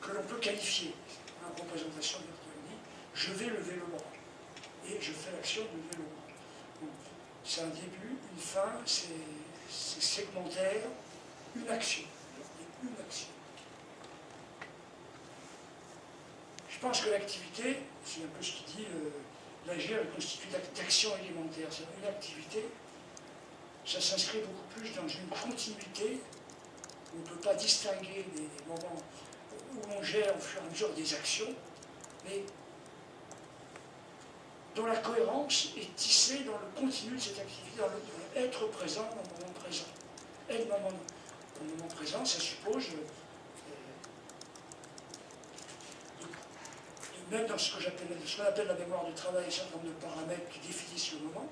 Speaker 1: que l'on peut qualifier. Une représentation virtuelle dit « je vais lever le bras » et je fais l'action de lever le bras. Donc, c'est un début, une fin, c'est segmentaire, une action. Une action. Je pense que l'activité, c'est un peu ce qu'il dit, l'agir est constitué d'actions élémentaires. C'est une activité, ça s'inscrit beaucoup plus dans une continuité. On ne peut pas distinguer des moments où on gère au fur et à mesure des actions, mais dont la cohérence est tissée dans le continu de cette activité, dans le être présent dans le moment présent. Être dans le moment présent, ça suppose, même dans ce qu'on appelle la mémoire de travail, un certain nombre de paramètres qui définissent le moment,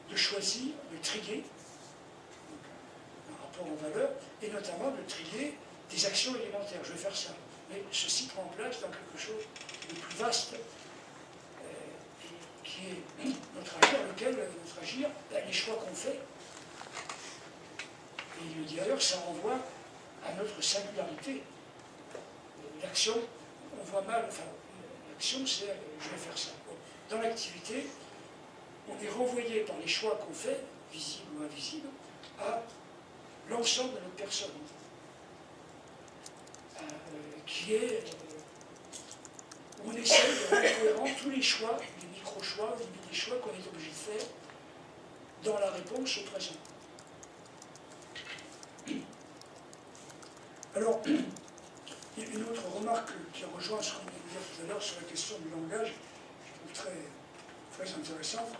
Speaker 1: de choisir, de trier, un rapport en valeur, et notamment de trier des actions élémentaires. Je vais faire ça. Mais ceci prend place dans quelque chose de plus vaste, qui est notre agir, notre agir, les choix qu'on fait. Et il le dit d'ailleurs, ça renvoie à notre singularité. L'action, on voit mal, enfin, l'action c'est je vais faire ça. Dans l'activité, on est renvoyé par les choix qu'on fait, visibles ou invisibles, à l'ensemble de notre personne, qui est où on essaye de rendre cohérent tous les choix, les micro-choix, les choix qu'on est obligé de faire dans la réponse au présent. Alors, il y a une autre remarque qui rejoint ce qu'on vient de dire tout à l'heure sur la question du langage, je trouve très intéressante.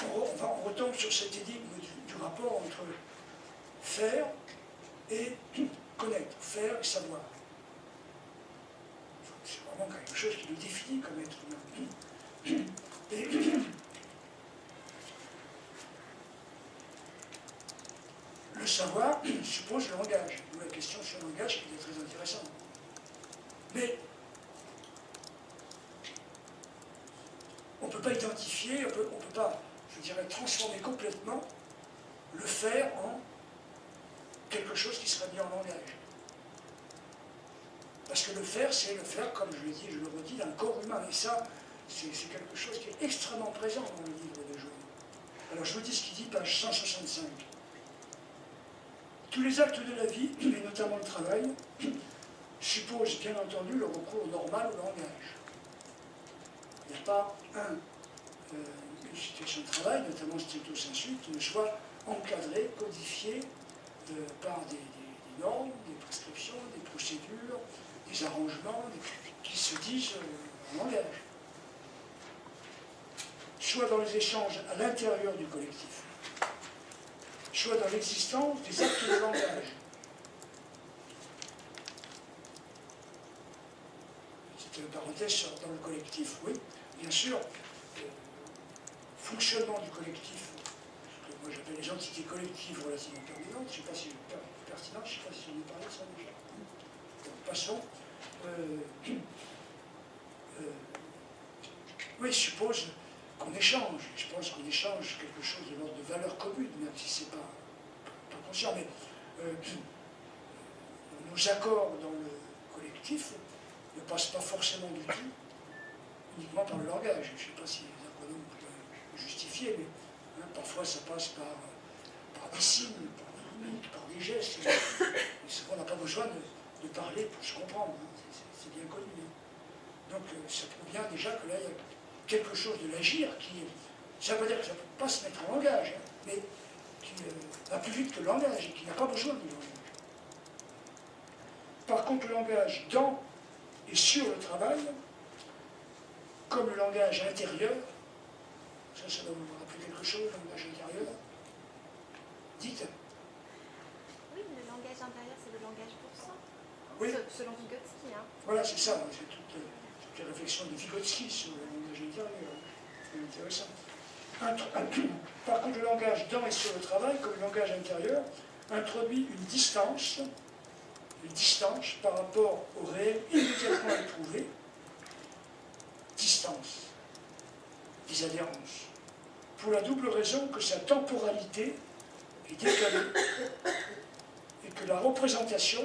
Speaker 1: On retombe sur cette énigme du rapport entre faire et connaître, faire et savoir. C'est vraiment quelque chose qui nous définit comme être humain. Et le savoir suppose le langage. D'où la question sur le langage qui est très intéressante. Mais on ne peut pas identifier, on ne peut pas, je dirais, transformer complètement le faire en quelque chose qui serait mis en langage. Parce que le faire, c'est le faire, comme je l'ai dit et je le redis, d'un corps humain. Et ça, c'est quelque chose qui est extrêmement présent dans le livre de Joly. Alors je vous dis ce qu'il dit, page 165. Tous les actes de la vie, et notamment le travail, supposent bien entendu le recours normal au langage. Il n'y a pas une situation de travail, notamment stricto sensu, qui ne soit encadrée, codifiée par des normes, des prescriptions, des procédures, des arrangements, qui se disent en langage. Soit dans les échanges à l'intérieur du collectif, soit dans l'existence des actes de langage. C'est une parenthèse dans le collectif, oui, bien sûr. Fonctionnement du collectif, ce que moi j'appelle les entités collectives relativement permanentes, je ne sais pas si c'est pertinent, je ne sais pas si on a parlé de ça déjà. Donc, passons. Oui, je suppose qu'on échange. Je pense qu'on échange quelque chose de l'ordre de valeur commune, même si ce n'est pas conscient. Mais nos accords dans le collectif ne passent pas forcément du tout uniquement par le langage. Je ne sais pas si les acronymes peuvent justifier, mais parfois ça passe par des signes, par des mimiques, par des gestes. Et souvent on n'a pas besoin de parler pour se comprendre. C'est bien connu. Donc ça prouve bien déjà que là il y a quelque chose de l'agir qui... Ça ne veut pas dire que ça ne peut pas se mettre en langage, mais qui va plus vite que le langage et qui n'a pas besoin du langage. Par contre, le langage dans et sur le travail, comme le langage intérieur, ça doit vous rappeler quelque chose, le langage intérieur. Dites.
Speaker 3: Oui, le langage intérieur, c'est le langage pour soi.
Speaker 1: Oui.
Speaker 3: Selon Vygotsky. Hein.
Speaker 1: Voilà, c'est ça. C'est toute la réflexion de Vygotsky sur le langage intérieur. C'est intéressant. Par contre, le langage dans et sur le travail, comme le langage intérieur, introduit une distance par rapport au réel immédiatement éprouvé, distance, des adhérences, pour la double raison que sa temporalité est décalée et que la représentation,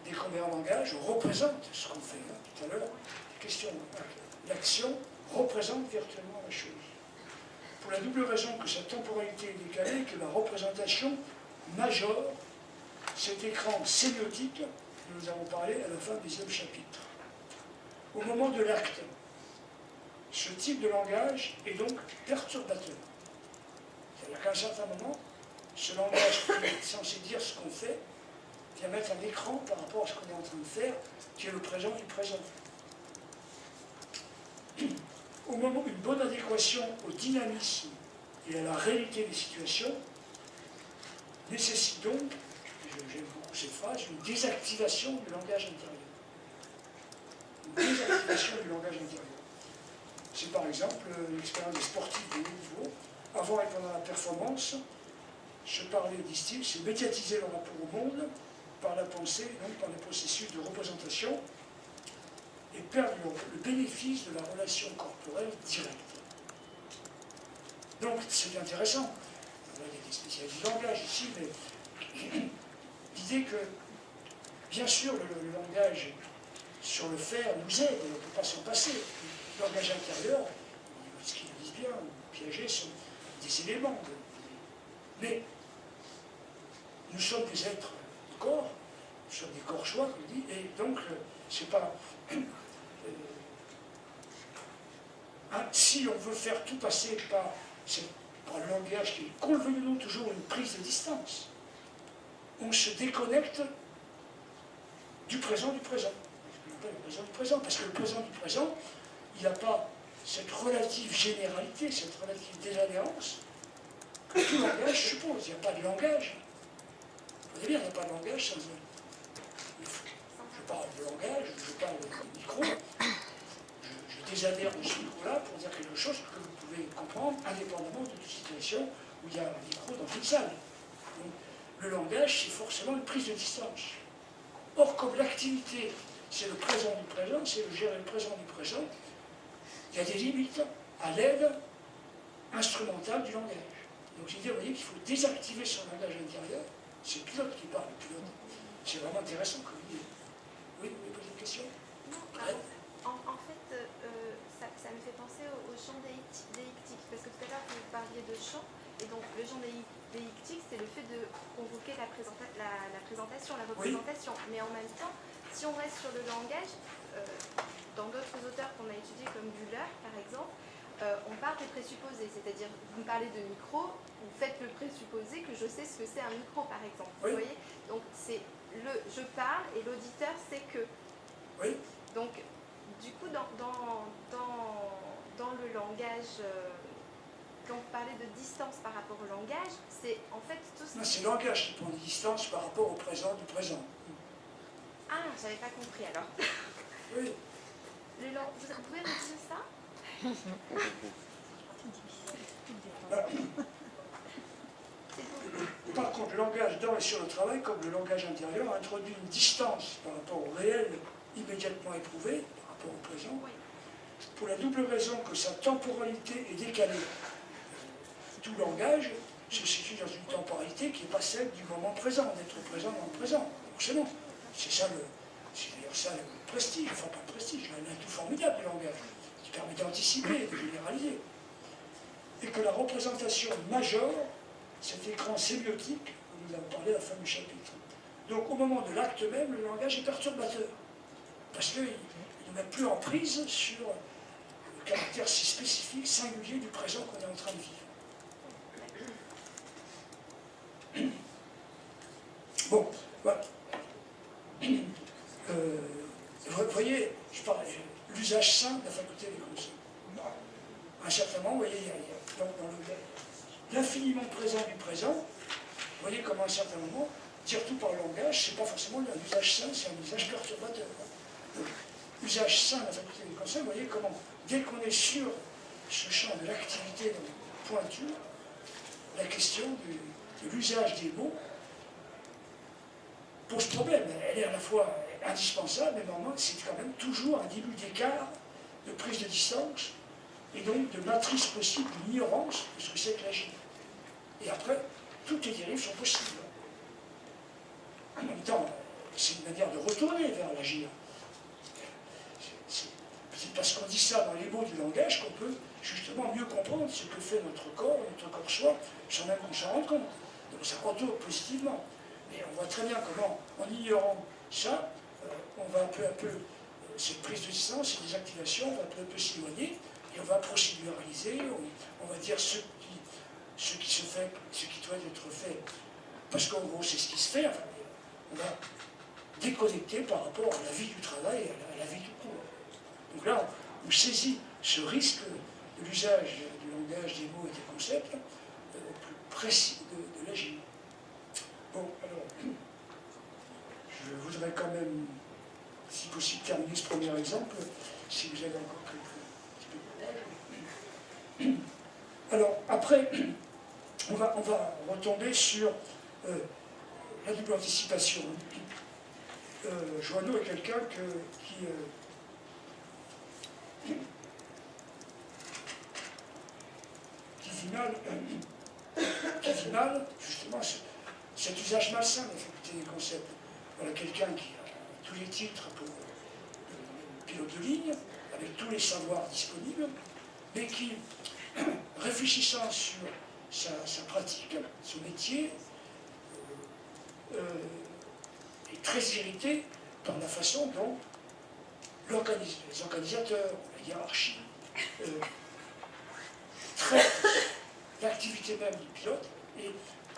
Speaker 1: dès qu'on est en langage, on représente ce qu'on fait tout à l'heure, l'action représente virtuellement la chose. Pour la double raison que sa temporalité est décalée, que la représentation majore cet écran sémiotique dont nous avons parlé à la fin du 10e chapitre. Au moment de l'acte, ce type de langage est donc perturbateur. C'est-à-dire qu'à un certain moment, ce langage qui est censé dire ce qu'on fait vient mettre un écran par rapport à ce qu'on est en train de faire, qui est le présent du présent. Au moment d'une bonne adéquation au dynamisme et à la réalité des situations, nécessite donc, j'aime beaucoup cette phrase, une désactivation du langage intérieur. Une désactivation du langage intérieur. C'est par exemple l'expérience des sportifs de haut niveau. Avant et pendant la performance, se parler, disent-ils, c'est médiatiser leur rapport au monde par la pensée, donc par les processus de représentation, et perdre le bénéfice de la relation corporelle directe. Donc c'est intéressant. Il y a des spécialistes du langage ici, mais l'idée que, bien sûr, le langage sur le faire nous aide, on ne peut pas s'en passer. Le langage intérieur, ce qu'ils disent bien, Piaget, sont des éléments. Mais nous sommes des êtres de corps, nous sommes des corps choix, comme dit, et donc c'est pas. Si on veut faire tout passer par le langage qui est, qu'on le veuille ou non, toujours une prise de distance, on se déconnecte du présent du présent. Le présent du présent, parce que le présent du présent, il n'a pas cette relative généralité, cette relative désadhérence que tout langage suppose. Il n'y a pas de langage. Vous voyez bien, il n'y a pas de langage sans je parle de langage, je parle de micro, je désadhère de ce micro-là pour dire quelque chose que vous pouvez comprendre indépendamment de toute situation où il y a un micro dans une salle. Donc, le langage, c'est forcément une prise de distance. Or, comme l'activité, c'est le présent du présent, c'est le gérer le présent du présent, il y a des limites à l'aide instrumentale du langage. Donc, j'ai dit, vous voyez qu'il faut désactiver son langage intérieur. C'est le pilote qui parle, le pilote. C'est vraiment intéressant comme idée. Oui, vous voulez poser une question?
Speaker 3: Non, en fait, ça me fait penser au champ déictique, parce que tout à l'heure, vous parliez de champ, et donc le champ déictique, c'est le fait de convoquer la présentation, la représentation. Oui. Mais en même temps, si on reste sur le langage, dans d'autres auteurs qu'on a étudiés, comme Buller, par exemple, on parle des présupposés, c'est-à-dire, vous me parlez de micro, vous faites le présupposé que je sais ce que c'est un micro, par exemple. Oui. Vous voyez? Donc, c'est je parle et l'auditeur sait que.
Speaker 1: Oui.
Speaker 3: Donc, du coup, dans le langage, quand vous parlez de distance par rapport au langage, c'est en fait tout ce.
Speaker 1: Non, c'est le langage qui prend des distances par rapport au présent du présent.
Speaker 3: Ah, j'avais pas compris alors.
Speaker 1: Oui.
Speaker 3: Vous pouvez me dire ça?
Speaker 1: Par contre, le langage dans et sur le travail, comme le langage intérieur, introduit une distance par rapport au réel immédiatement éprouvé, par rapport au présent, oui. Pour la double raison que sa temporalité est décalée. Tout langage se situe dans une temporalité qui n'est pas celle du moment présent, d'être présent dans le présent, forcément. C'est d'ailleurs ça le prestige, enfin pas le prestige, l'atout formidable du langage, qui permet d'anticiper, de généraliser. Et que la représentation majeure, cet écran sémiotique, dont nous avons parlé à la fin du chapitre. Donc au moment de l'acte même, le langage est perturbateur. Parce qu'il ne met plus en prise sur le caractère si spécifique, singulier du présent qu'on est en train de vivre. Bon, voilà. Vous voyez, je parle l'usage sain de la faculté des concepts. À un certain moment, vous voyez, il y a dans l'infiniment présent du présent, vous voyez comment à un certain moment, dire tout par le langage, c'est pas forcément un usage sain, c'est un usage perturbateur. Donc, usage sain de la faculté des concepts, vous voyez comment, dès qu'on est sûr ce champ de l'activité pointue, la question de l'usage des mots pose problème. Elle est à la fois indispensable, mais normalement, c'est quand même toujours un début d'écart, de prise de distance, et donc de matrice possible d'ignorance de ce que c'est que l'agir. Et après, toutes les dérives sont possibles. En même temps, c'est une manière de retourner vers l'agir. C'est parce qu'on dit ça dans les mots du langage qu'on peut justement mieux comprendre ce que fait notre corps soi, sans même qu'on s'en rende compte. Donc ça retourne positivement. Mais on voit très bien comment, en ignorant ça, on va peu à peu, cette prise de distance, ces désactivations, on va peu à peu s'éloigner, et on va procéduraliser, on va dire ce qui se fait, ce qui doit être fait, parce qu'en gros c'est ce qui se fait, enfin, on va déconnecter par rapport à la vie du travail et à la vie du cours. Donc là, on saisit ce risque de l'usage du langage, des mots et des concepts plus précis de l'agir. Bon, alors, je voudrais quand même, si possible, terminer ce premier exemple, si vous avez encore quelques... Alors, après, on va retomber sur la double anticipation. Joanneau est quelqu'un qui dit mal, justement, cet usage malsain de la faculté des concepts. Voilà quelqu'un qui a tous les titres pour pilote de ligne, avec tous les savoirs disponibles, mais qui, réfléchissant sur sa pratique, son métier, est très irrité par la façon dont les organisateurs, la hiérarchie, traitent l'activité même du pilote et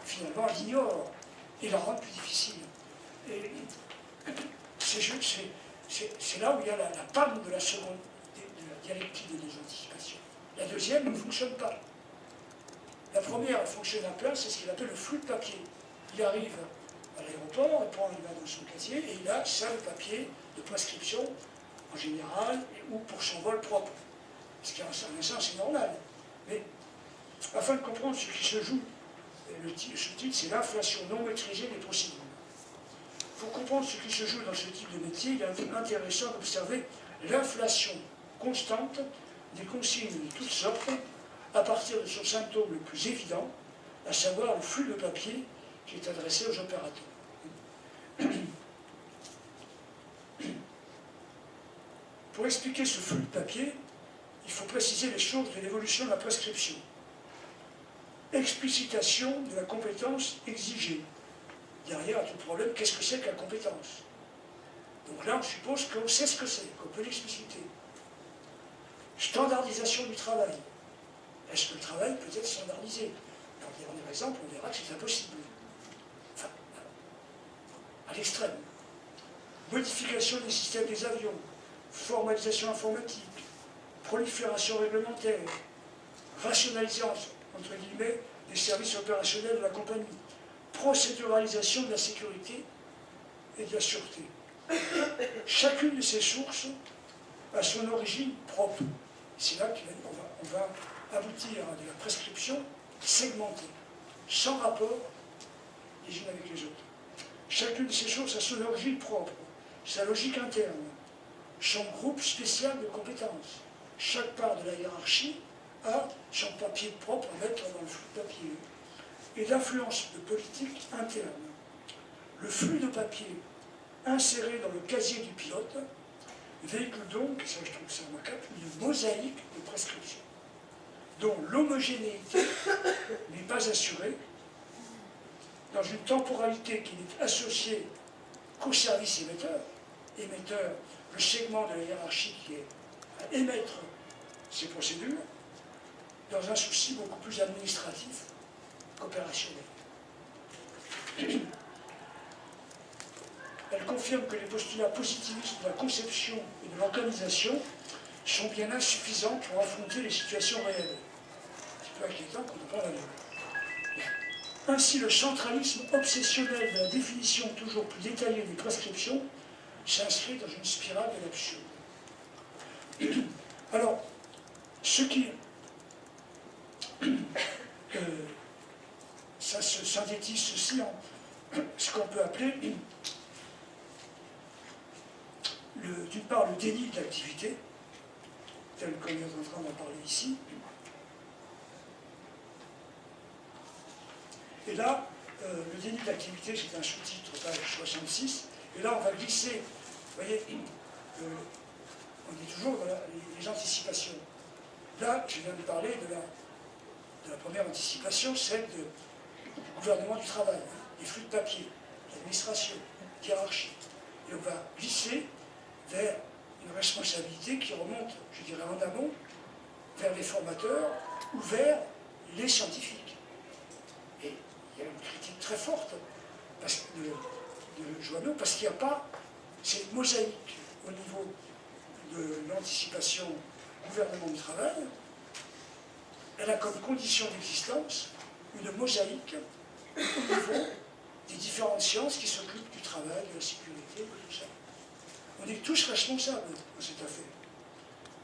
Speaker 1: finalement l'ignorent et la rendent plus difficile. Et c'est là où il y a la panne de la seconde, de la dialectique de désanticipation. La deuxième ne fonctionne pas. La première, elle fonctionne à plein, c'est ce qu'il appelle le flux de papier. Il arrive à l'aéroport, il va dans son casier, et il a ça, le papier de prescription, en général, ou pour son vol propre. Ce qui, en un sens, c'est normal. Mais, afin de comprendre ce qui se joue, ce titre, c'est l'inflation non maîtrisée des procédures. Pour comprendre ce qui se joue dans ce type de métier, il est intéressant d'observer l'inflation constante des consignes de toutes sortes, à partir de son symptôme le plus évident, à savoir le flux de papier qui est adressé aux opérateurs. Pour expliquer ce flux de papier, il faut préciser les choses de l'évolution de la prescription. Explicitation de la compétence exigée. Derrière tout problème, qu'est-ce que c'est que la compétence? Donc là, on suppose qu'on sait ce que c'est, qu'on peut l'expliciter. Standardisation du travail. Est-ce que le travail peut être standardisé? Dans le dernier exemple, on verra que c'est impossible. Enfin, à l'extrême. Modification des systèmes des avions, formalisation informatique, prolifération réglementaire, rationalisation, entre guillemets, des services opérationnels de la compagnie, procéduralisation de la sécurité et de la sûreté. Chacune de ces sources a son origine propre. C'est là qu'on va aboutir à de la prescription segmentée, sans rapport les unes avec les autres. Chacune de ces sources a son origine propre, sa logique interne, son groupe spécial de compétences. Chaque part de la hiérarchie a son papier propre à mettre dans le flux de papier et l'influence de politique interne. Le flux de papier inséré dans le casier du pilote véhicule donc, et ça je trouve ça remarquable, une mosaïque de prescription, dont l'homogénéité n'est pas assurée dans une temporalité qui n'est associée qu'au service émetteur, le segment de la hiérarchie qui est à émettre ces procédures, dans un souci beaucoup plus administratif qu'opérationnel. Elle confirme que les postulats positivistes de la conception et de l'organisation sont bien insuffisants pour affronter les situations réelles. C'est un peu inquiétant quand on parle à nous. Ainsi, le centralisme obsessionnel de la définition toujours plus détaillée des prescriptions s'inscrit dans une spirale de l'absurde. Alors, ce qui ça se synthétise ceci en ce qu'on peut appeler, d'une part, le déni de l'activité, tel qu'on est en train d'en parler ici. Et là, le déni de l'activité, c'est un sous-titre, page 66, et là, on va glisser, vous voyez, on est toujours dans les anticipations. Là, je viens de parler de la première anticipation, celle du gouvernement du travail, des flux de papier, l'administration, hiérarchie. Et on va glisser vers une responsabilité qui remonte, je dirais, en amont, vers les formateurs ou vers les scientifiques. Et il y a une critique très forte de Joanneau, parce qu'il n'y a pas cette mosaïque au niveau de l'anticipation gouvernement du travail. Elle a comme condition d'existence une mosaïque au niveau des différentes sciences qui s'occupent du travail, de la sécurité, de tout ça. On est tous responsables dans cette affaire.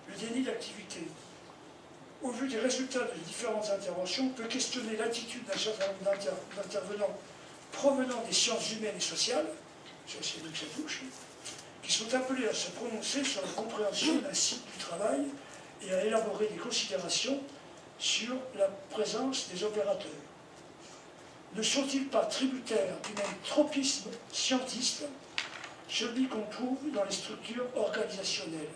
Speaker 1: Le déni d'activité, au vu des résultats des différentes interventions, peut questionner l'attitude d'un certain nombre d'intervenants provenant des sciences humaines et sociales, ça c'est nous que ça touche, qui sont appelés à se prononcer sur la compréhension d'un cycle du travail et à élaborer des considérations sur la présence des opérateurs. Ne sont-ils pas tributaires du même tropisme scientiste, celui qu'on trouve dans les structures organisationnelles?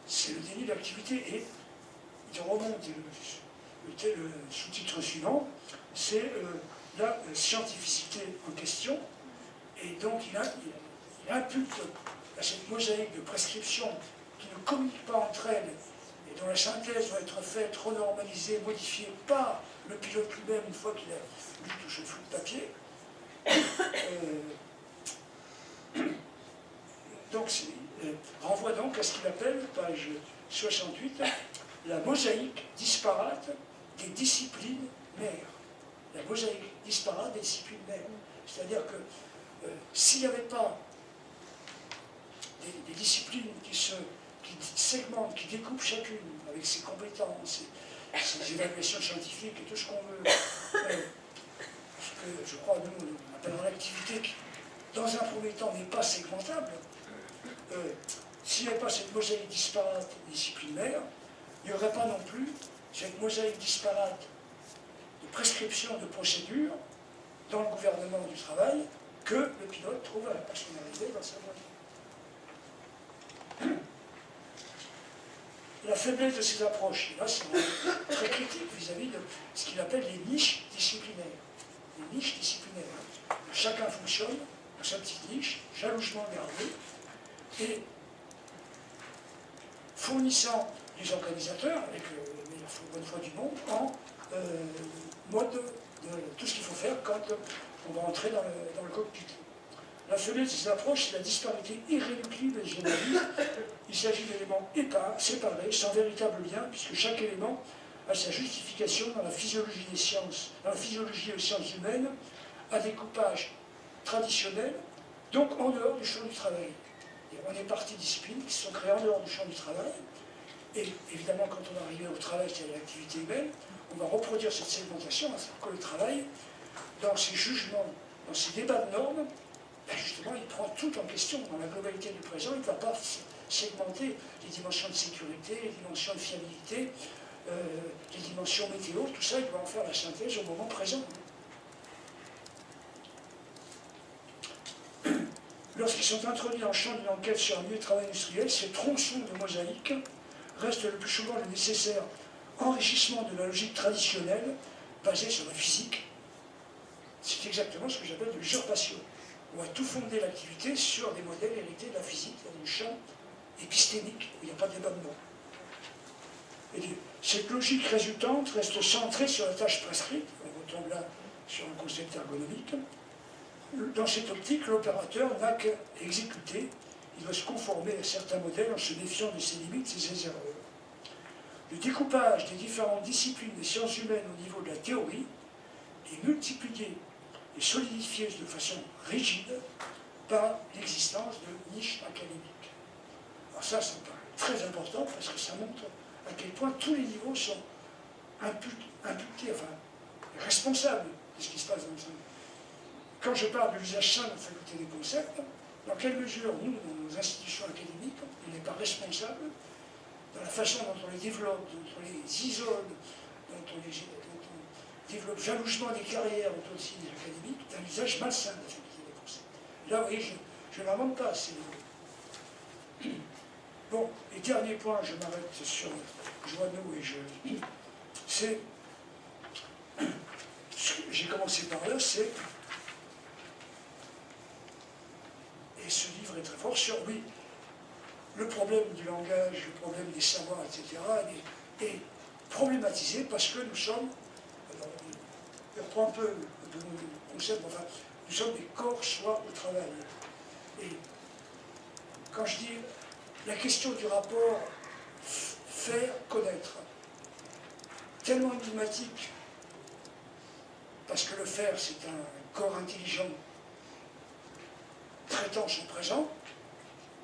Speaker 1: C'est le déni d'activité, et il remonte, le sous-titre suivant, c'est la scientificité en question, et donc il impute à cette mosaïque de prescriptions qui ne communiquent pas entre elles, et dont la synthèse doit être faite, renormalisée, modifiée par le pilote lui-même une fois qu'il a lu tout ce flux de papier. Donc, renvoie donc à ce qu'il appelle, page 68, la mosaïque disparate des disciplines mères. La mosaïque disparate des disciplines mères. C'est-à-dire que s'il n'y avait pas des disciplines qui segmentent, qui découpent chacune avec ses compétences, ses évaluations scientifiques et tout ce qu'on veut, ce que je crois nous on appelle une activité qui, dans un premier temps, n'est pas segmentable, s'il n'y avait pas cette mosaïque disparate des disciplines mères, il n'y aurait pas non plus cette mosaïque disparate de prescriptions, de procédures dans le gouvernement du travail que le pilote trouve à son arrivée dans sa voiture. La faiblesse de ces approches, là c'est très critique vis-à-vis de ce qu'il appelle les niches disciplinaires. Les niches disciplinaires. Chacun fonctionne dans sa petite niche, jalousement gardée, et fournissant les organisateurs, avec la meilleure bonne foi du monde, en mode de tout ce qu'il faut faire quand on va entrer dans le cockpit. La faiblesse de ces approches, c'est la disparité irréductible et généraliste. Il s'agit d'éléments épars, séparés, sans véritable lien, puisque chaque élément a sa justification dans la physiologie des sciences, dans la physiologie des sciences humaines, à découpage traditionnel, donc en dehors du champ du travail. Et on est parti disciplines qui sont créées en dehors du champ du travail, et évidemment, quand on va arriver au travail, c'est-à-dire l'activité humaine, on va reproduire cette segmentation, pour que le travail, dans ses jugements, dans ses débats de normes, ben justement, il prend tout en question. Dans la globalité du présent, il ne va pas segmenter les dimensions de sécurité, les dimensions de fiabilité, les dimensions météo, tout ça, il doit en faire la synthèse au moment présent. Lorsqu'ils sont introduits en champ d'une enquête sur un milieu de travail industriel, ces tronçons de mosaïque restent le plus souvent le nécessaire enrichissement de la logique traditionnelle basée sur la physique. C'est exactement ce que j'appelle de l'usurpation. On va tout fonder l'activité sur des modèles hérités de la physique, dans un champ épistémique où il n'y a pas de débat de mots. Et cette logique résultante reste centrée sur la tâche prescrite, on retombe là sur un concept ergonomique. Dans cette optique, l'opérateur n'a qu'à exécuter, il doit se conformer à certains modèles en se méfiant de ses limites et ses erreurs. Le découpage des différentes disciplines des sciences humaines au niveau de la théorie est multiplié et solidifié de façon rigide par l'existence de niches académiques. Alors ça me paraît très important parce que ça montre à quel point tous les niveaux sont imputé, enfin, responsable de ce qui se passe dans le cerveau. Quand je parle de l'usage sain de la faculté des concepts, dans quelle mesure, nous, dans nos institutions académiques, on n'est pas responsable dans la façon dont on les développe, dont on les isole, dont on développe jalousement des carrières autour de ces académiques, d'un usage malsain de la faculté des concepts. Là, vous voyez, je ne l'invente pas, c'est nouveau. Bon, et dernier point, je m'arrête sur Joanneau et c'est... J'ai commencé par là, c'est... Et ce livre est très fort sur, oui, le problème du langage, le problème des savoirs, etc., est problématisé parce que nous sommes, alors, je reprends un peu de nos concepts, enfin, nous sommes des corps soit au travail. Et quand je dis la question du rapport faire connaître, tellement énigmatique, parce que le faire, c'est un corps intelligent traitant son présent,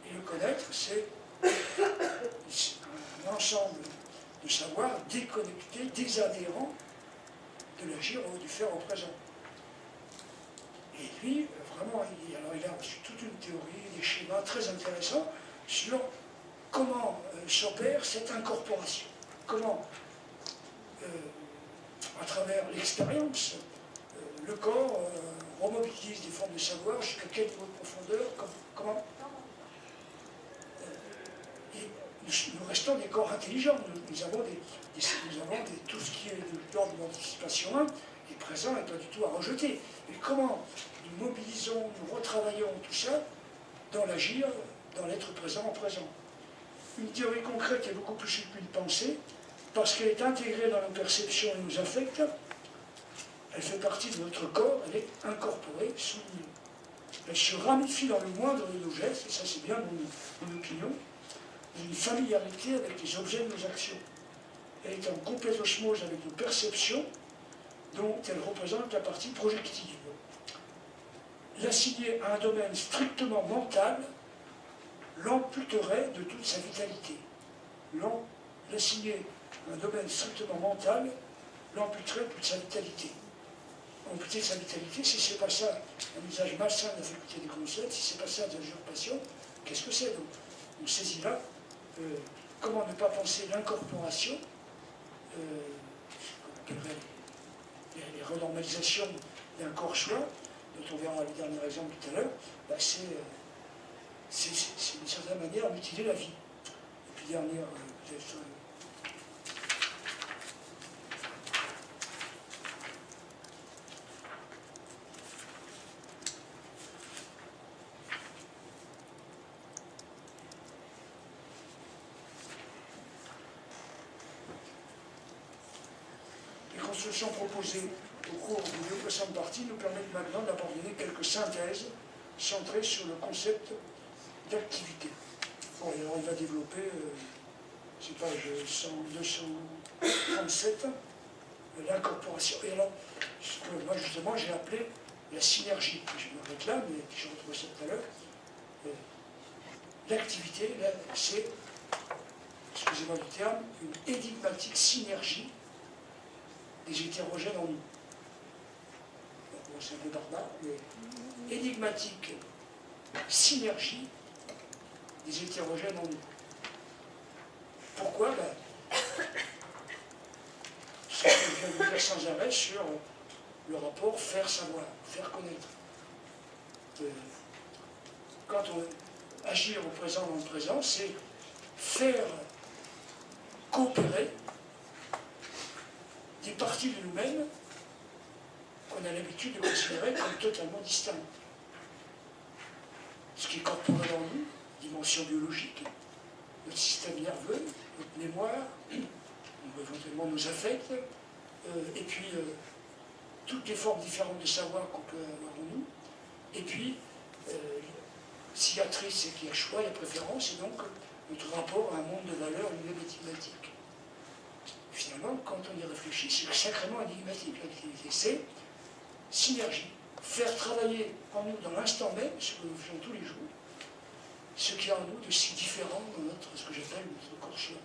Speaker 1: et le connaître, c'est un ensemble de savoirs déconnectés, désadhérents de l'agir ou du faire au présent. Et lui, vraiment, il a reçu toute une théorie, des schémas très intéressants sur comment s'opère cette incorporation, comment, à travers l'expérience, le corps remobilise des formes de savoir, jusqu'à quel niveau de profondeur, comment... Nous restons des corps intelligents, nous avons tout ce qui est de l'ordre de l'anticipation 1 est présent et pas du tout à rejeter. Mais comment nous mobilisons, nous retravaillons tout ça dans l'agir, dans l'être présent en présent. Une théorie concrète est beaucoup plus qu'une pensée, parce qu'elle est intégrée dans nos perceptions et nos affects, elle fait partie de notre corps, elle est incorporée, soulignée. Elle se ramifie dans le moindre de nos gestes, et ça c'est bien mon opinion, une familiarité avec les objets de nos actions. Elle est en complète osmose avec nos perceptions, dont elle représente la partie projective. L'assigner à un domaine strictement mental l'amputerait de toute sa vitalité. L'assigner à un domaine strictement mental l'amputerait de toute sa vitalité. Amputer sa vitalité, si ce n'est pas ça un usage malsain de la faculté des concepts, si ce n'est pas ça de l'usurpation, qu'est-ce que c'est? Donc, on saisit là comment ne pas penser l'incorporation, qu'on appellerait les renormalisations d'un corps choix, dont on verra le dernier exemple tout à l'heure, bah c'est d'une certaine manière mutiler la vie. Et puis dernière, peut-être... Les constructions proposées au cours des deux précédentes parties nous permettent maintenant d'abandonner quelques synthèses centrées sur le concept d'activité. Bon, et alors il va développer, c'est page 237, l'incorporation. Et alors, ce que moi justement j'ai appelé la synergie, que je me réclame, et je retrouve ça tout à l'heure. L'activité, c'est, excusez-moi du terme, une énigmatique synergie des hétérogènes en nous. Bon, c'est un peu barbare, mais énigmatique synergie des hétérogènes en nous. Pourquoi? Ce que je viens de vous dire sans arrêt sur le rapport faire savoir, faire connaître. Quand on agit au présent dans le présent, c'est faire coopérer des parties de nous-mêmes qu'on a l'habitude de considérer comme totalement distinctes. Ce qui est corporel en nous, dimension biologique, notre système nerveux, notre mémoire, éventuellement nos affects, et puis toutes les formes différentes de savoir qu'on peut avoir en nous, et puis s'il y a tri, c'est qu'il y a choix, il y a préférence, et donc notre rapport à un monde de valeurs lui-même énigmatique. Finalement, quand on y réfléchit, c'est sacrément énigmatique l'activité. C'est synergie, faire travailler en nous dans l'instant même, ce que nous faisons tous les jours, ce qu'il y a en nous de si différent dans ce que j'appelle notre corps choix.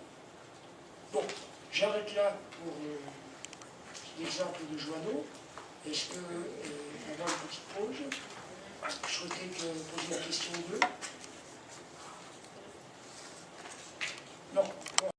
Speaker 1: Bon, j'arrête là pour d'exemples de Joanneau. Est-ce que, pendant une petite pause, je souhaitais que